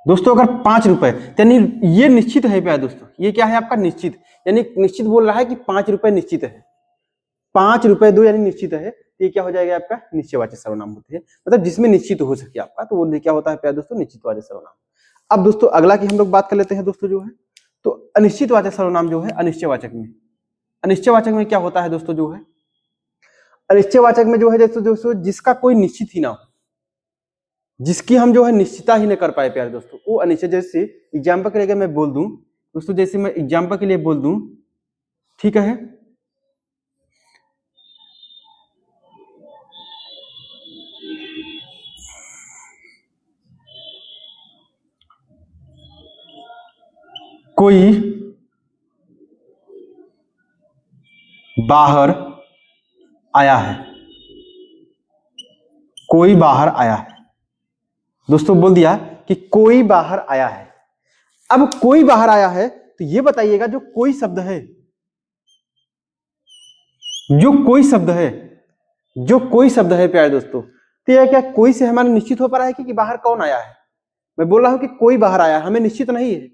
दोस्तों अगर 5 रुपए, यानी ये निश्चित है प्यारे दोस्तों, ये क्या है आपका निश्चित, यानी निश्चित बोल रहा है कि 5 रुपए निश्चित है, 5 रुपए दो यानी निश्चित है, ये क्या हो जाएगा आपका निश्चयवाचक सर्वनाम होते हैं, मतलब जिसमें निश्चित हो सके आपका, तो वो क्या होता है प्यारे दोस्तों निश्चितवाचक सर्वनाम। अब दोस्तों अगला की हम लोग बात कर लेते हैं दोस्तों जो है, तो अनिश्चितवाचक सर्वनाम जो है अनिश्चयवाचक में, अनिश्चयवाचक में क्या होता है दोस्तों जो है, अनिश्चयवाचक में जो है दोस्तों जिसका कोई निश्चित ही ना हो, जिसकी हम जो है निश्चितता ही न कर पाए प्यारे दोस्तों, वो अनिश्चय। जैसे एग्जाम्पल के लिए मैं बोल दूं दोस्तों, जैसे मैं एग्जाम्पल के लिए बोल दूं, ठीक है, कोई बाहर आया है, कोई बाहर आया है। दोस्तों बोल दिया कि कोई बाहर आया है। अब कोई बाहर आया है तो ये बताइएगा जो कोई शब्द है, जो कोई शब्द है, जो कोई शब्द है प्यारे दोस्तों, तो यह क्या कोई से हमारा निश्चित हो पा रहा है कि बाहर कौन आया है। मैं बोल रहा हूं कि कोई बाहर आया, हमें निश्चित नहीं है,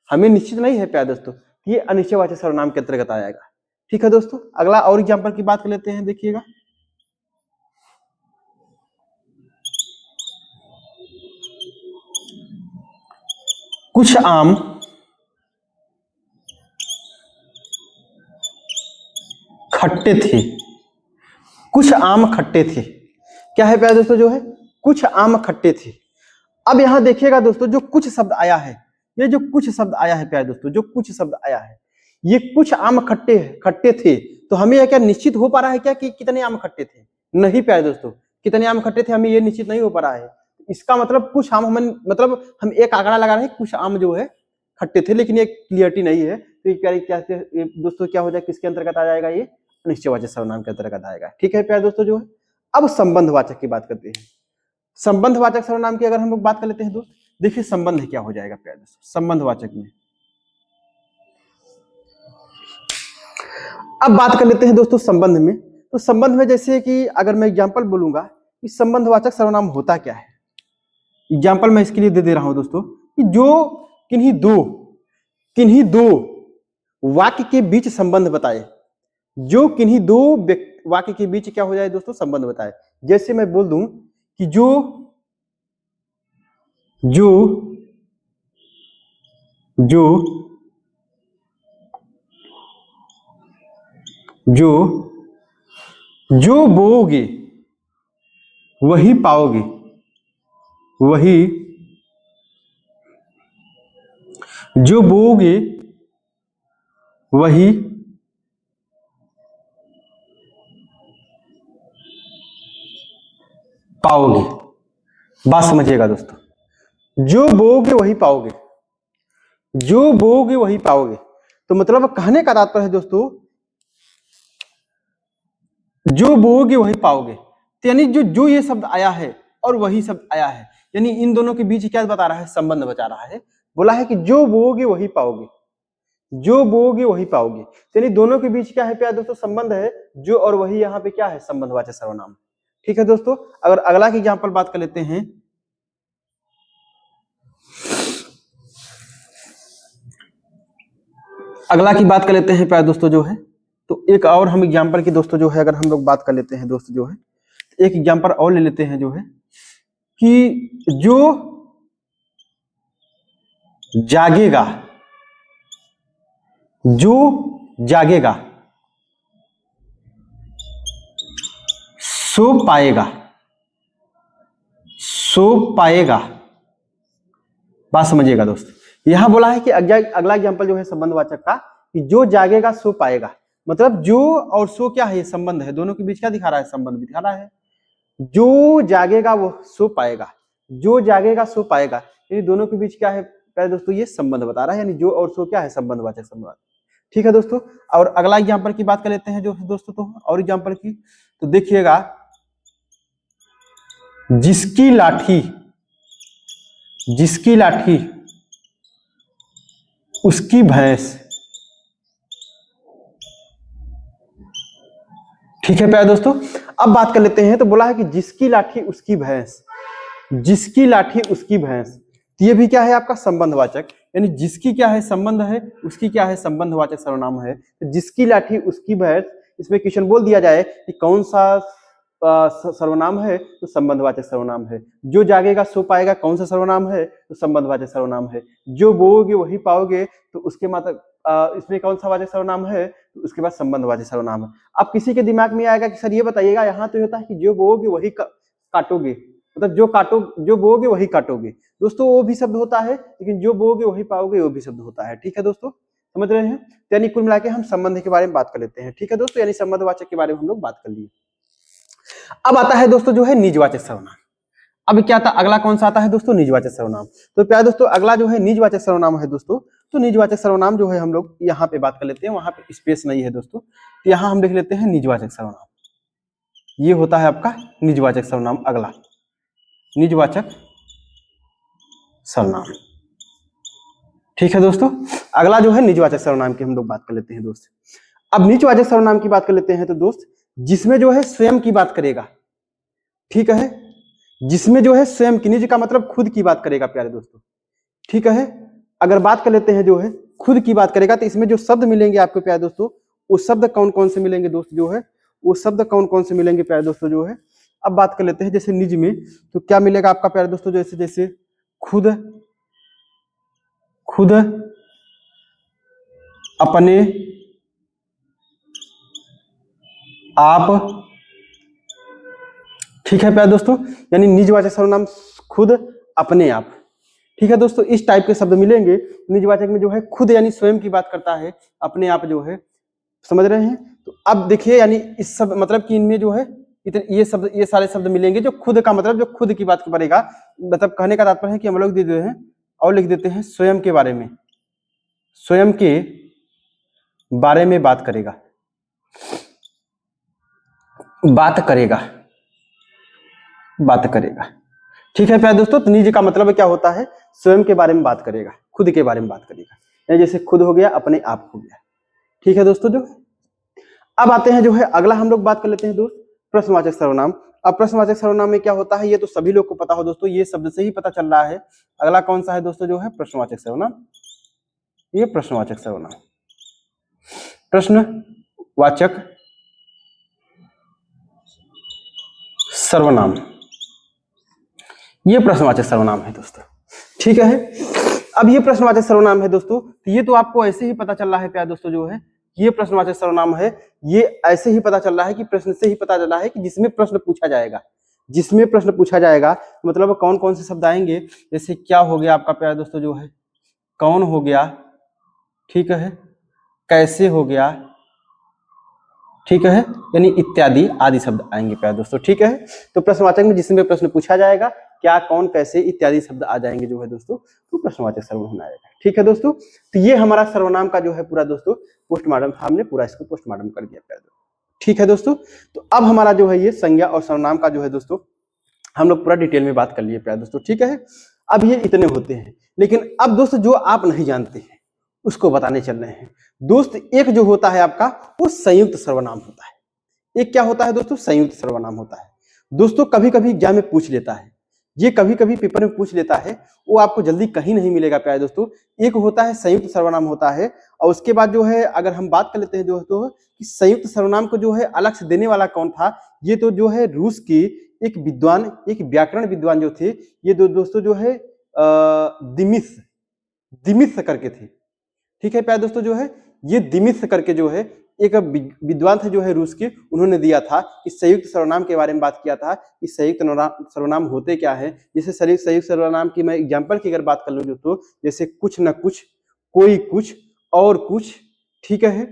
हमें निश्चित नहीं है प्यारे दोस्तों, ये अनिश्चयवाचक सर्वनाम के अंतर्गत आएगा। ठीक है दोस्तों, अगला और एग्जाम्पल की बात कर लेते हैं, देखिएगा, कुछ आम खट्टे थे, कुछ आम खट्टे थे। क्या है प्यारे दोस्तों जो है, कुछ आम खट्टे थे। अब यहां देखिएगा दोस्तों, जो कुछ शब्द आया है, ये जो कुछ शब्द आया है प्यारे दोस्तों, जो कुछ शब्द आया है, ये कुछ आम खट्टे खट्टे थे, तो हमें यह क्या निश्चित हो पा रहा है क्या कि कितने आम खट्टे थे? नहीं प्यारे दोस्तों, कितने आम खट्टे थे हमें ये निश्चित नहीं हो पा रहा है। इसका मतलब कुछ आम, हम मतलब हम एक आंकड़ा लगा रहे हैं, कुछ आम जो है खट्टे थे, लेकिन ये क्लियरिटी नहीं है, तो क्या दोस्तों क्या हो जाए, किसके अंतर्गत आ जाएगा, ये अनिश्चयवाचक सर्वनाम के अंतर्गत आएगा। ठीक है प्यारे दोस्तों जो है, अब संबंधवाचक की बात करते हैं। संबंधवाचक सर्वनाम की अगर हम लोग बात कर लेते हैं दोस्त, देखिए संबंध क्या हो जाएगा प्यारे दोस्तों संबंधवाचक में। अब बात कर लेते हैं दोस्तों संबंध में, तो संबंध में जैसे कि अगर मैं एग्जांपल बोलूंगा कि संबंधवाचक सर्वनाम होता क्या है, एग्जांपल मैं इसके लिए दे रहा हूं दोस्तों, कि जो किन्हीं दो वाक्य के बीच संबंध बताए, जो किन्हीं दो वाक्य के बीच क्या हो जाए दोस्तों संबंध बताए। जैसे मैं बोल दूं कि जो बोओगे वही पाओगे, जो बोओगे वही पाओगे। बात समझिएगा दोस्तों, जो बोओगे वही पाओगे, जो बोओगे वही पाओगे, तो मतलब कहने का तात्पर्य है दोस्तों, जो बोओगे वही पाओगे, यानी जो ये शब्द आया है और वही शब्द आया है, यानी इन दोनों के बीच क्या बता रहा है, संबंध बता रहा है। बोला है कि जो बोओगे वही पाओगे, जो बोओगे वही पाओगे, यानी दोनों के बीच क्या है प्यारे दोस्तों संबंध है, जो और वही यहाँ पे क्या है संबंधवाचक सर्वनाम। ठीक है दोस्तों, अगर अगला की एग्जांपल बात कर लेते हैं, अगला की बात कर लेते हैं प्यारे दोस्तों जो है, तो एक और हम एग्जांपल की दोस्तों जो है अगर हम लोग बात कर लेते हैं दोस्तों जो है, एक एग्जांपल और ले लेते हैं जो है, कि जो जागेगा, जो जागेगा सो पाएगा, सो पाएगा। बात समझिएगा दोस्त, यहां बोला है कि अगला एग्जांपल जो है संबंधवाचक का, कि जो जागेगा सो पाएगा। मतलब जो और सो क्या है, ये संबंध है, दोनों के बीच क्या दिखा रहा है, संबंध दिखा रहा है। जो जागेगा वो सो पाएगा, जो जागेगा सो पाएगा, यानी दोनों के बीच क्या है प्यारे दोस्तों, ये संबंध बता रहा है, यानी जो और सो क्या है, संबंधवाचक संबंध। ठीक है दोस्तों, और अगला एग्जांपल की बात कर लेते हैं जो दोस्तों, तो और एग्जांपल की तो देखिएगा, जिसकी लाठी, जिसकी लाठी उसकी भैंस। ठीक है प्यारे दोस्तों, अब बात कर लेते हैं, तो बोला है कि जिसकी लाठी उसकी भैंस, जिसकी लाठी उसकी भैंस, तो ये भी क्या है आपका संबंधवाचक, यानी जिसकी क्या है संबंध है, उसकी क्या है संबंधवाचक सर्वनाम है। तो जिसकी लाठी उसकी भैंस, इसमें क्वेश्चन बोल दिया जाए कि कौन सा सर्वनाम है, तो संबंधवाचक सर्वनाम है। जो जागेगा सो पाएगा, कौन सा सर्वनाम है, तो संबंधवाचक सर्वनाम है। जो बोओगे वही पाओगे, तो उसके मतलब इसमें कौन सा वाचक सर्वनाम है, तो उसके बाद संबंधवाचक सर्वनाम है। अब किसी के दिमाग में आएगा कि सर ये बताइएगा, यहाँ तो होता है कि जो बोओगे वही काटोगे, मतलब जो बोओगे वही काटोगे। दोस्तों वो भी शब्द होता है, लेकिन जो बोओगे वही पाओगे वो भी शब्द होता है। ठीक है दोस्तों, समझ रहे हैं। यानी कुल मिला के हम संबंध के बारे में बात कर लेते हैं। ठीक है दोस्तों, यानी संबंधवाचक के बारे में हम लोग बात कर लिए। अब आता है दोस्तों जो है निजवाचक सर्वनाम। अब क्या था, अगला कौन सा आता है दोस्तों, निजवाचक सर्वनाम। तो प्यारे दोस्तों अगला जो है निजवाचक सर्वनाम है दोस्तों। तो निजवाचक सर्वनाम जो है हम लोग यहाँ पे बात कर लेते हैं, वहां पे स्पेस नहीं है दोस्तों, तो यहाँ हम लिख लेते हैं निजवाचक सर्वनाम। ये होता है आपका निजवाचक सर्वनाम। अगला निजवाचक सर्वनाम। ठीक है दोस्तों, अगला जो है निजवाचक सर्वनाम की हम लोग बात कर लेते हैं दोस्त। अब निजवाचक सर्वनाम की बात कर लेते हैं, तो दोस्त जिसमें जो है स्वयं की बात करेगा। ठीक है, जिसमें जो है स्वयं की, निज का मतलब खुद की बात करेगा प्यारे दोस्तों। ठीक है, अगर बात कर लेते हैं जो है खुद की बात करेगा, तो इसमें जो शब्द मिलेंगे आपको प्यारे दोस्तों, वो शब्द कौन कौन से मिलेंगे दोस्त, जो है वो शब्द कौन कौन से मिलेंगे प्यारे दोस्तों जो है। अब बात कर लेते हैं जैसे निज में, तो क्या मिलेगा आपका प्यारे दोस्तों, जैसे जैसे खुद, खुद, अपने, आप। ठीक है प्यारे दोस्तों, यानी निजवाचक सर्वनाम खुद, अपने, आप। ठीक है दोस्तों, इस टाइप के शब्द मिलेंगे। निजवाचक में जो है खुद यानी स्वयं की बात करता है, अपने आप जो है, समझ रहे हैं। तो अब देखिए, यानी इस सब मतलब कि इनमें जो है इतने ये शब्द, ये सारे शब्द मिलेंगे जो खुद का मतलब जो खुद की बात करेगा। मतलब कहने का तात्पर्य है कि हम लोग दे देते हैं और लिख देते हैं स्वयं के बारे में, स्वयं के बारे में बात करेगा, बात करेगा, बात करेगा। ठीक है प्यारे दोस्तों, तो निज का मतलब क्या होता है, स्वयं के बारे में बात करेगा, खुद के बारे में बात करेगा। जैसे खुद हो गया, अपने आप हो गया। ठीक है दोस्तों, जो अब आते हैं जो है अगला हम लोग बात कर लेते हैं दोस्त, प्रश्नवाचक सर्वनाम। अब प्रश्नवाचक सर्वनाम में क्या होता है, ये तो सभी लोग को पता हो दोस्तों, ये शब्द से ही पता चल रहा है। अगला कौन सा है दोस्तों, जो है प्रश्नवाचक सर्वनाम। ये प्रश्नवाचक सर्वनाम, प्रश्नवाचक सर्वनाम, ये प्रश्नवाचक सर्वनाम है दोस्तों। ठीक है, अब ये प्रश्नवाचक सर्वनाम है दोस्तों, तो ये तो आपको ऐसे ही पता चल रहा है प्यारे दोस्तों, जो है ये प्रश्नवाचक सर्वनाम है। ये ऐसे ही पता चल रहा है कि प्रश्न से ही पता चल रहा है कि जिसमें प्रश्न पूछा जाएगा, जिसमें प्रश्न पूछा जाएगा, मतलब कौन कौन से शब्द आएंगे। जैसे क्या हो गया आपका प्यारे दोस्तों, जो है कौन हो गया, ठीक है, कैसे हो गया, ठीक है, यानी इत्यादि आदि शब्द आएंगे प्यारे दोस्तों। ठीक है, तो प्रश्नवाचक में जिसमें प्रश्न पूछा जाएगा, क्या, कौन, कैसे इत्यादि शब्द आ जाएंगे जो है दोस्तों, तो प्रश्नवाचक सर्वनाम आएगा। ठीक है दोस्तों, तो ये हमारा सर्वनाम का जो है पूरा दोस्तों पोस्टमार्टम, हमने पूरा इसको पोस्टमार्टम कर दिया प्यारे दोस्तों। ठीक है दोस्तों, तो अब हमारा जो है ये संज्ञा और सर्वनाम का जो है दोस्तों हम लोग पूरा डिटेल में बात कर लिए प्यारे दोस्तों। ठीक है, अब ये इतने होते हैं, लेकिन अब दोस्तों जो आप नहीं जानते हैं उसको बताने चल रहे हैं दोस्त। एक जो होता है आपका वो संयुक्त सर्वनाम होता है। एक क्या होता है दोस्तों, संयुक्त सर्वनाम होता है दोस्तों। कभी कभी एग्जाम में पूछ लेता है, ये कभी कभी पेपर में पूछ लेता है, वो आपको जल्दी कहीं नहीं मिलेगा प्यारे दोस्तों। एक होता है संयुक्त सर्वनाम होता है, और उसके बाद जो है अगर हम बात कर लेते हैं दोस्तों कि संयुक्त सर्वनाम को जो है अलग से देने वाला कौन था, ये तो जो है रूस की एक विद्वान, एक व्याकरण विद्वान जो थे, ये दोस्तों जो है दिमिस करके थे। ठीक है प्यारे दोस्तों, जो है ये दिमिस करके जो है एक विद्वान थे जो है रूस के, उन्होंने दिया था इस संयुक्त सर्वनाम के बारे में बात किया था। इस संयुक्त सर्वनाम होते क्या है, जैसे संयुक्त सर्वनाम की मैं एग्जांपल की अगर बात कर लूं दोस्तों, जैसे कुछ न कुछ, कोई कुछ, और कुछ, ठीक है,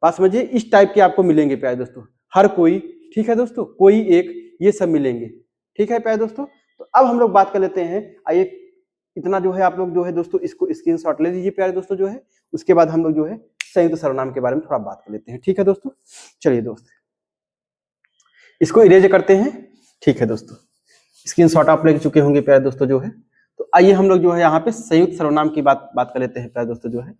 बात समझिए, इस टाइप के आपको मिलेंगे प्यारे दोस्तों। हर कोई, ठीक है दोस्तों, कोई एक, ये सब मिलेंगे। ठीक है प्यारे दोस्तों, तो अब हम लोग बात कर लेते हैं, आइए इतना जो है आप लोग जो है दोस्तों इसको स्क्रीनशॉट ले लीजिए प्यारे दोस्तों, जो है उसके बाद हम लोग जो है संयुक्त सर्वनाम के बारे में थोड़ा बात कर लेते हैं। ठीक है दोस्तों, चलिए दोस्त इसको इरेज करते हैं। ठीक है दोस्तों, स्क्रीनशॉट आप ले चुके होंगे प्यारे दोस्तों, जो है तो आइए हम लोग जो है यहाँ पे संयुक्त सर्वनाम की बात कर लेते हैं प्यारे दोस्तों, जो है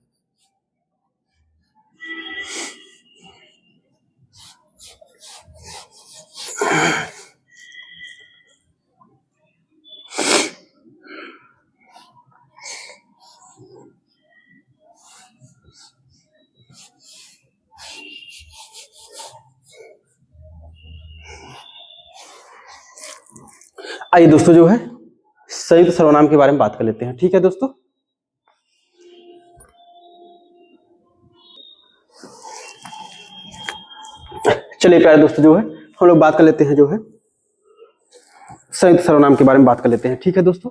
आइए दोस्तों जो है संयुक्त सर्वनाम के बारे में बात कर लेते हैं। ठीक है दोस्तों, चलिए प्यारे दोस्तों जो है हम लोग बात कर लेते हैं, जो है संयुक्त सर्वनाम के बारे में बात कर लेते हैं। ठीक है दोस्तों,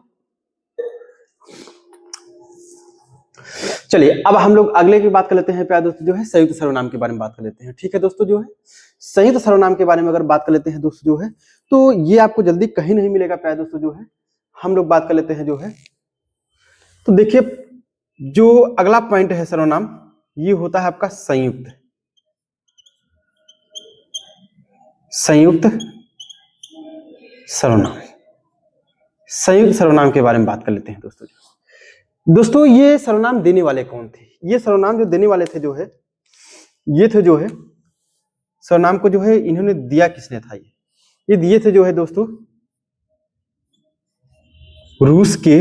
चलिए अब हम लोग अगले की बात कर लेते हैं प्यारे दोस्तों, जो है संयुक्त सर्वनाम के बारे में बात कर लेते हैं। ठीक है दोस्तों, जो है संयुक्त सर्वनाम के बारे में अगर बात कर लेते हैं दोस्तों, जो है तो ये आपको जल्दी कहीं नहीं मिलेगा प्यारे दोस्तों, जो है हम लोग बात कर लेते हैं, जो है तो देखिए जो अगला पॉइंट है सर्वनाम, ये होता है आपका संयुक्त सर्वनाम। संयुक्त सर्वनाम के बारे में बात कर लेते हैं दोस्तों, ये सर्वनाम देने वाले कौन थे? ये सर्वनाम जो देने वाले थे, जो है ये थे, जो है सर्वनाम को जो है इन्होंने दिया किसने था? ये दिए थे जो है दोस्तों रूस के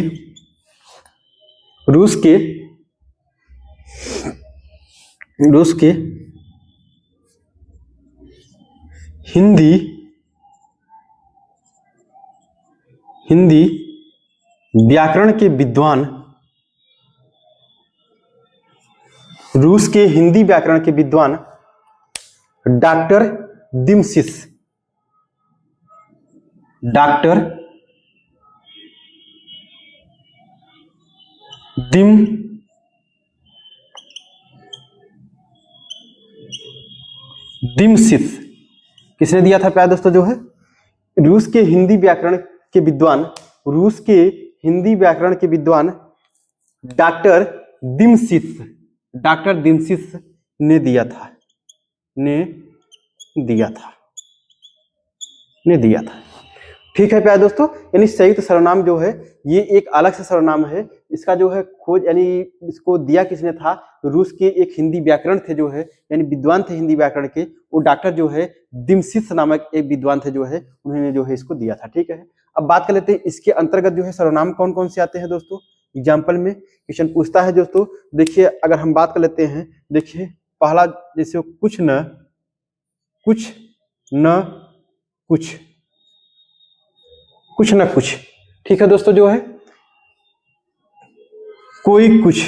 हिंदी व्याकरण के विद्वान, रूस के हिंदी व्याकरण के विद्वान डॉक्टर दिमसिस किसने दिया था प्यारे दोस्तों? जो है रूस के हिंदी व्याकरण के विद्वान डॉक्टर दिमसिस ने दिया था। ठीक है प्यारे दोस्तों, यानी संयुक्त सर्वनाम जो है ये एक अलग से सर्वनाम है। इसका जो है खोज, यानी इसको दिया किसने था? रूस के एक हिंदी व्याकरण थे, जो है यानी विद्वान थे हिंदी व्याकरण के, वो डॉक्टर जो है दिमसिस नामक एक विद्वान थे, जो है उन्होंने जो है इसको दिया था। ठीक है, अब बात कर लेते हैं इसके अंतर्गत जो है सर्वनाम कौन कौन से आते हैं दोस्तों। एग्जाम्पल में क्वेश्चन पूछता है दोस्तों, देखिए अगर हम बात कर लेते हैं, देखिए पहला जैसे कुछ न कुछ, ठीक है दोस्तों, जो है कोई कुछ,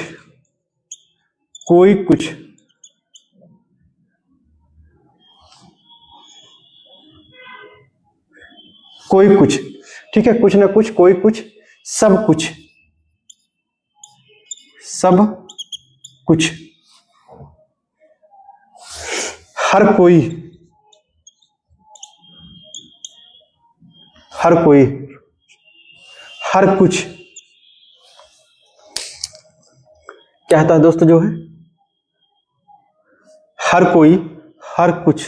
ठीक है, कुछ न कुछ, कोई कुछ, सब कुछ, हर कोई, हर कुछ, क्या होता है दोस्तों? जो है हर कोई, हर कुछ,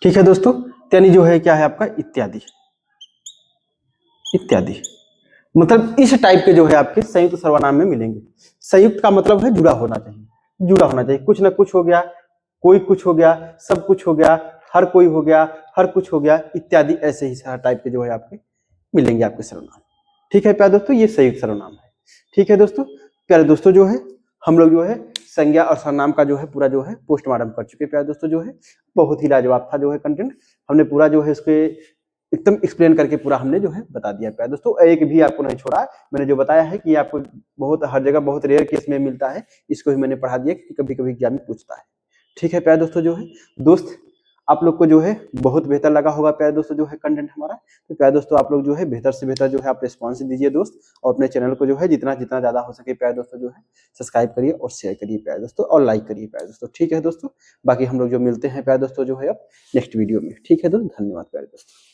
ठीक है दोस्तों, यानी जो है क्या है आपका इत्यादि, मतलब इस टाइप के जो है आपके संयुक्त सर्वनाम में मिलेंगे। संयुक्त का मतलब है जुड़ा होना चाहिए, कुछ ना कुछ हो गया, कोई कुछ हो गया, सब कुछ हो गया, हर कोई हो गया, हर कुछ हो गया इत्यादि, ऐसे ही सारा टाइप के जो है आपके मिलेंगे आपके सर्वनाम। ठीक है प्यारे दोस्तों, ये संयुक्त सर्वनाम है। ठीक है दोस्तों, प्यारे दोस्तों, जो है हम लोग जो है संज्ञा और सर्वनाम का जो है पूरा जो है पोस्टमार्टम कर चुके प्यारे दोस्तों। जो है बहुत ही लाजवाब था जो है कंटेंट, हमने पूरा जो है इसके एकदम एक्सप्लेन करके पूरा हमने जो है बता दिया प्यारे दोस्तों। एक भी आपको नहीं छोड़ा, मैंने जो बताया है कि आपको बहुत हर जगह बहुत रेयर केस में मिलता है, इसको भी मैंने पढ़ा दिया कि कभी कभी एग्जाम में पूछता है। ठीक है प्यारे दोस्तों। जो है दोस्त आप लोग को जो है बहुत बेहतर लगा होगा प्यारे दोस्तों जो है कंटेंट हमारा। तो प्यारे दोस्तों आप लोग जो है बेहतर से बेहतर जो है आप रिस्पॉन्स दीजिए दोस्त, और अपने चैनल को जो है जितना जितना ज्यादा हो सके प्यारे दोस्तों जो है सब्सक्राइब करिए और शेयर करिए प्यारे दोस्तों, और लाइक करिए प्यारे दोस्तों। ठीक है दोस्तों, बाकी हम लोग जो मिलते हैं प्यारे दोस्तों जो है अब नेक्स्ट वीडियो में। ठीक है दोस्तों, धन्यवाद प्यारे दोस्तों।